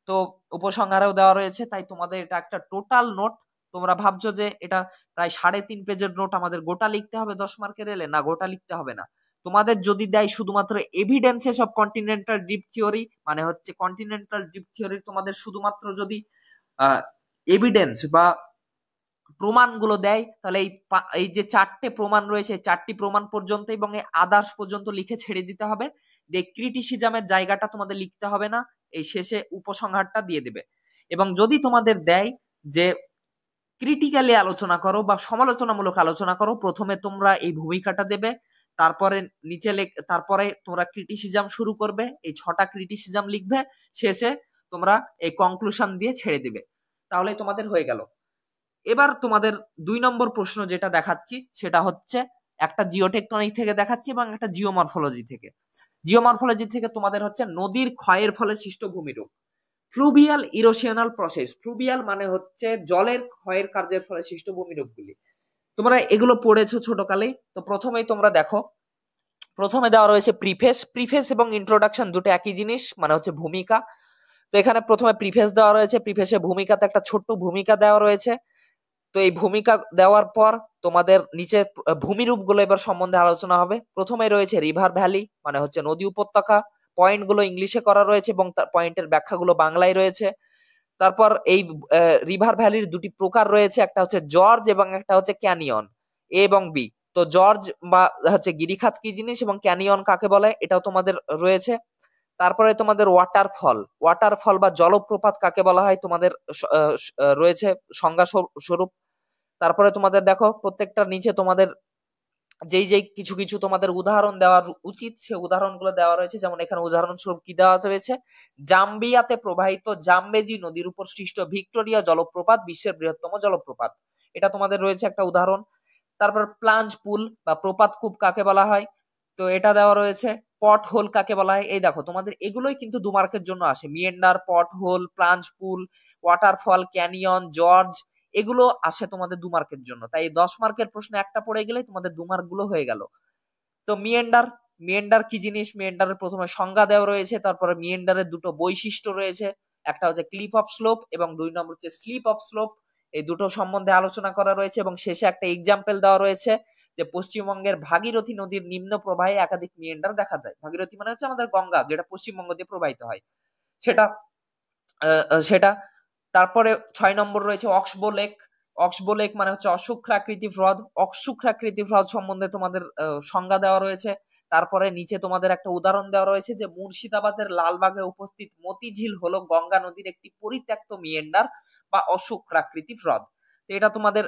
তো উপসংহারেও দেওয়া রয়েছে। তাই তোমাদের এটা একটা টোটাল নোট। তোমরা ভাবছো যে এটা প্রায় 3.5 পেজের নোট, আমাদের গোটা লিখতে হবে 10 মার্কের এলে, না, গোটা লিখতে হবে না। তোমাদের যদি দেয় শুধুমাত্র evidences of continental drift theory, মানে হচ্ছে কন্টিনেন্টাল ড্রিপ থিওরি তোমাদের শুধুমাত্র যদি এভিডেন্স বা প্রমাণগুলো দেয়, তাহলে এই যে 4টে প্রমাণ রয়েছে, 4টি প্রমাণ পর্যন্ত এবং এই আদার্স পর্যন্ত লিখে ছেড়ে দিতে হবে। ক্রিটিসিজমের জায়গাটা তোমাদের লিখতে হবে না, এই শেষে উপসংহারটা দিয়ে দেবে। এবং যদি তোমাদের দেয় যে ক্রিটিক্যালি আলোচনা করো বা সমালোচনামূলক আলোচনা করো, প্রথমে তোমরা এই ভূমিকাটা দেবে, তারপরে নিচে তারপরে তোমরা ক্রিটিসিজম শুরু করবে, এই 6টা ক্রিটিসিজম লিখবে, শেষে তোমরা এই কনক্লুশন দিয়ে ছেড়ে দিবে, তাহলে তোমাদের হয়ে গেল। এবার তোমাদের 2 নম্বর প্রশ্ন যেটা দেখাচ্ছি সেটা হচ্ছে একটা জিওটেকটনিক থেকে দেখাচ্ছি এবং একটা জিওমরফোলজি থেকে। জিওমরফোলজি থেকে তোমাদের হচ্ছে নদীর ক্ষয়ের ফলে সৃষ্ট ভূমিরূপ। ফ্লুভিয়াল ইরোশনাল প্রসেস। ফ্লুভিয়াল মানে হচ্ছে জলের ক্ষয়ের কার্যের ফলে সৃষ্ট ভূমিরূপগুলি। তোমরা এগুলো পড়েছো ছোটকালে। তো প্রথমেই তোমরা দেখো, প্রথমে দেওয়া রয়েছে প্রিফেস। প্রিফেস এবং ইন্ট্রোডাকশন দুটো একই জিনিস, মানে হচ্ছে ভূমিকা। তো এখানে প্রথমে প্রিফেস দেওয়া রয়েছে। প্রিফেসে ভূমিকাতে একটা ছোট্ট ভূমিকা দেওয়া রয়েছে। তো এই ভূমিকা দেওয়ার পর তোমাদের নিচে ভূমিরূপ গুলো এবার সম্বন্ধে আলোচনা হবে। প্রথমে রয়েছে রিভার ভ্যালি, মানে হচ্ছে নদী উপত্যকা। পয়েন্ট গুলো ইংলিশে করা রয়েছে এবং তার পয়েন্টের ব্যাখ্যাগুলো বাংলায় রয়েছে। তারপর এই রিভার ভ্যালির 2টি প্রকার রয়েছে, একটা হচ্ছে জর্জ এবং একটা হচ্ছে ক্যানিয়ন, এ এবং বি। তো জর্জ বা হচ্ছে গিরিখাত কি জিনিস এবং ক্যানিয়ন কাকে বলে এটাও তোমাদের রয়েছে। তারপরে তোমাদের ওয়াটারফল। ওয়াটারফল বা জলপ্রপাত কাকে বলা হয় তোমাদের রয়েছে সংজ্ঞা স্বরূপ। তারপরে তোমাদের দেখো প্রত্যেকটার নিচে তোমাদের যেই যেই কিছু কিছু তোমাদের উদাহরণ দেওয়া উচিত, সে উদাহরণগুলো দেওয়া রয়েছে। যেমন এখানে উদাহরণস্বরূপ কি দেওয়া রয়েছে, জাম্বিয়াতে প্রবাহিত জাম্বেজি নদীর উপর সৃষ্ট ভিক্টোরিয়া জলপ্রপাত বিশ্বের বৃহত্তম জলপ্রপাত, এটা তোমাদের রয়েছে একটা উদাহরণ। তারপর প্লাঞ্জ পুল বা প্রপাত কূপ কাকে বলা হয়, তো এটা দেওয়া রয়েছে। পট হোল কাকে বলা হয়, এই দেখো তোমাদের এগুলোই কিন্তু 2 মার্কের জন্য আসে। মিয়েন্ডার, পট হোল, প্লাঞ্জ পুল, ওয়াটারফল, ক্যানিয়ন, জর্জ, এগুলো আসে তোমাদের 2 মার্কের জন্য। তাই 10 মার্কের প্রশ্ন একটা পড়ে গেলে তোমাদের 2 মার্ক গুলো হয়ে গেল। তো মিয়েন্ডার, মিয়েন্ডার কি জিনিস, মিয়েন্ডারের প্রথমে সংজ্ঞা দেওয়া রয়েছে। তারপরে মিয়েন্ডারের 2টো বৈশিষ্ট্য রয়েছে, একটা হচ্ছে ক্লিপ অফ স্লোপ এবং 2 নম্বর হচ্ছে স্লিপ অফ স্লোপ। এই দুটো সম্বন্ধে আলোচনা করা রয়েছে এবং শেষে একটা এক্সাম্পল দেওয়া রয়েছে যে পশ্চিমবঙ্গের ভাগীরথী নদীর নিম্ন প্রবাহে একাধিক মিয়েন্ডার দেখা যায়। ভাগীরথী মানে হচ্ছে আমাদের গঙ্গা, যেটা পশ্চিমবঙ্গ দিয়ে প্রবাহিত হয়, সেটা সেটা তারপরে 6 নম্বর রয়েছে অক্সবো লেক। অক্সবো লেক মানে হচ্ছে অশুক্রাকৃতি হ্রদ। অশুক্রাকৃতি হ্রদ সম্বন্ধে তোমাদের সংজ্ঞা দেওয়া রয়েছে। তারপরে নিচে তোমাদের একটা উদাহরণ দেওয়া রয়েছে যে মুর্শিদাবাদের লালবাগে উপস্থিত মতিঝিল হলো গঙ্গা নদীর একটি পরিত্যক্ত মিয়েন্ডার বা অশুক্রাকৃতি হ্রদ। তো এটা তোমাদের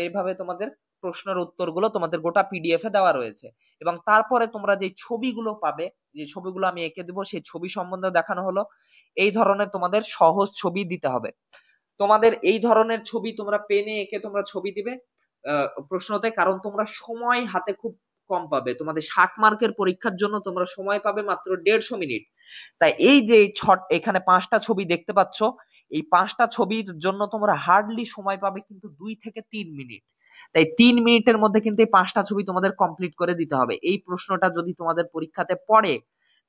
এইভাবে তোমাদের প্রশ্নের উত্তরগুলো তোমাদের গোটা পিডিএফ এ দেওয়া রয়েছে। এবং তারপরে তোমরা যে ছবিগুলো পাবে, যে ছবিগুলো আমি এঁকে দেবো, সেই ছবি সম্বন্ধে দেখানো হলো। এই ধরনের তোমাদের সহজ ছবি দিতে হবে। তোমাদের এই ধরনের ছবি তোমরা পেনে এঁকে তোমরা ছবি দিবে প্রশ্নতে, কারণ তোমরা সময় হাতে খুব কম পাবে। তোমাদের 60 মার্কের পরীক্ষার জন্য তোমরা সময় পাবে মাত্র 150 মিনিট। তাই এই যে এখানে 5টা ছবি দেখতে পাচ্ছ, এই 5টা ছবির জন্য তোমরা হার্ডলি সময় পাবে কিন্তু 2 থেকে 3 মিনিট। তাই 3 মিনিটের মধ্যে কিন্তু এই 5টা ছবি তোমাদের কমপ্লিট করে দিতে হবে। এই প্রশ্নটা যদি তোমাদের পরীক্ষাতে পড়ে,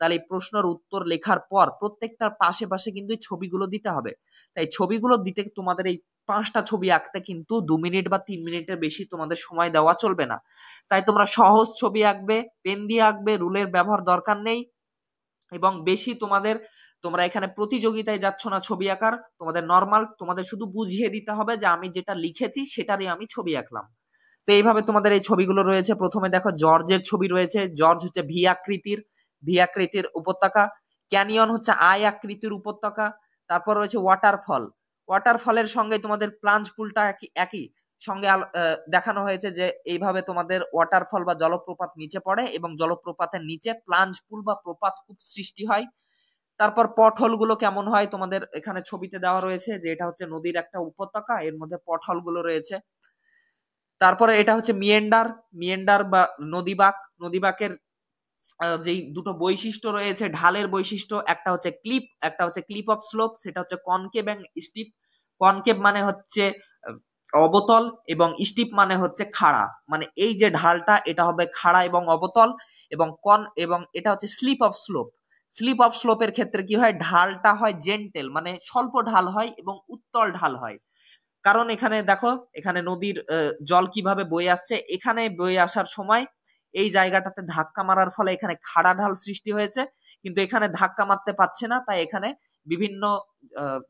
তাহলে এই প্রশ্নের উত্তর লেখার পর প্রত্যেকটার পাশে পাশে কিন্তু ছবিগুলো দিতে হবে। তাই ছবিগুলো দিতে তোমাদের এই 5টা ছবি আঁকতে কিন্তু 2 মিনিট বা 3 মিনিটের বেশি তোমাদের সময় দেওয়া চলবে না। তাই তোমরা সহজ ছবি আঁকবে, পেন দিয়ে আঁকবে, রুলের ব্যবহার দরকার নেই। এবং বেশি তোমরা এখানে প্রতিযোগিতায় যাচ্ছ না ছবি আঁকার, তোমাদের নর্মাল, তোমাদের শুধু বুঝিয়ে দিতে হবে যে আমি যেটা লিখেছি সেটারই আমি ছবি আঁকলাম। তো এইভাবে তোমাদের এই ছবিগুলো রয়েছে। প্রথমে দেখো জর্জের ছবি রয়েছে। জর্জ হচ্ছে ভি আকৃতির উপত্যকা। ক্যানিয়ন হচ্ছে আই আকৃতির উপত্যকা। তারপর রয়েছে ওয়াটারফলের সঙ্গে তোমাদের প্লাঞ্জ পুলটা একই সঙ্গে দেখানো হয়েছে যে এইভাবে তোমাদের ওয়াটারফল বা জলপ্রপাত নিচে পড়ে এবং জলপ্রপাতের নিচে প্লাঞ্জ পুল বা প্রপাত কূপ সৃষ্টি হয়। তারপর পটহোল গুলো কেমন হয় তোমাদের এখানে ছবিতে দেওয়া রয়েছে, যে এটা হচ্ছে নদীর একটা উপত্যকা, এর মধ্যে পটহোল গুলো রয়েছে। তারপরে এটা হচ্ছে মিয়েন্ডার বা নদীবাঁকের যেই দুটো বৈশিষ্ট্য রয়েছে, ঢালের বৈশিষ্ট্য, একটা হচ্ছে ক্লিপ অফ স্লোপ, সেটা হচ্ছে কনকেভ এবং স্টিপ। কনকেভ মানে হচ্ছে অবতল এবং স্টিপ মানে হচ্ছে খাড়া। মানে এই যে ঢালটা এটা হবে খাড়া এবং অবতল। এবং এটা হচ্ছে স্লিপ অফ স্লোপের ক্ষেত্রে কি হয়, ঢালটা হয় জেন্টেল, মানে স্বল্প ঢাল হয় এবং উত্তল ঢাল হয়। কারণ এখানে দেখো, এখানে নদীর জল কিভাবে বয়ে আসছে, এখানে বয়ে আসার সময় এই জায়গাটাতে ধাক্কা মারার ফলে এখানে খাড়া ঢাল সৃষ্টি হয়েছে, কিন্তু এখানে ধাক্কা মারতে পারছে না, তাই এখানে বিভিন্ন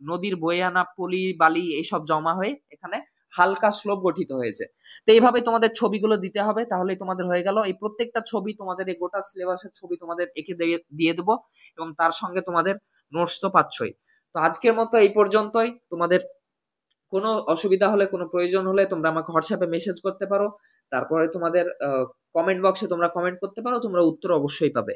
নদীর বয়ে আনা পলি বালি এইসব জমা হয়ে এখানে হালকা স্লোপ গঠিত হয়েছে। তো এইভাবে তোমাদের ছবিগুলো দিতে হবে, তাহলেই তোমাদের হয়ে গেল। এই প্রত্যেকটা ছবি তোমাদের, এই গোটা সিলেবাসের ছবি তোমাদের এঁকে দিয়ে দেবো, এবং তার সঙ্গে তোমাদের নোটস তো পাচ্ছই। তো আজকের মতো এই পর্যন্তই। তোমাদের কোনো অসুবিধা হলে, কোনো প্রয়োজন হলে তোমরা আমাকে হোয়াটসঅ্যাপে মেসেজ করতে পারো। তারপরে তোমাদের কমেন্ট বক্সে তোমরা কমেন্ট করতে পারো, তোমরা উত্তর অবশ্যই পাবে।